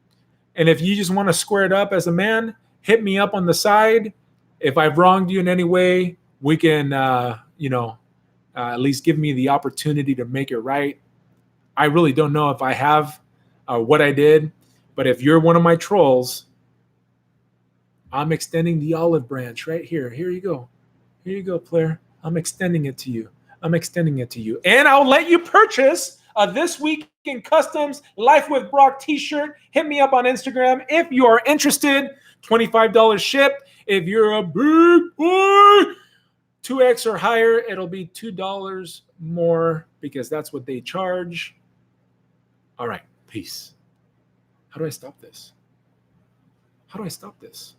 And if you just want to square it up as a man, hit me up on the side. If I've wronged you in any way, we can, at least give me the opportunity to make it right. I really don't know if I have what I did, but if you're one of my trolls, I'm extending the olive branch right here. Here you go. Here you go, player. I'm extending it to you. I'm extending it to you. And I'll let you purchase a This Week in Customs Life with Brock t-shirt. Hit me up on Instagram if you are interested. $25 shipped. If you're a big boy, 2X or higher, it'll be $2 more because that's what they charge. All right. Peace. How do I stop this? How do I stop this?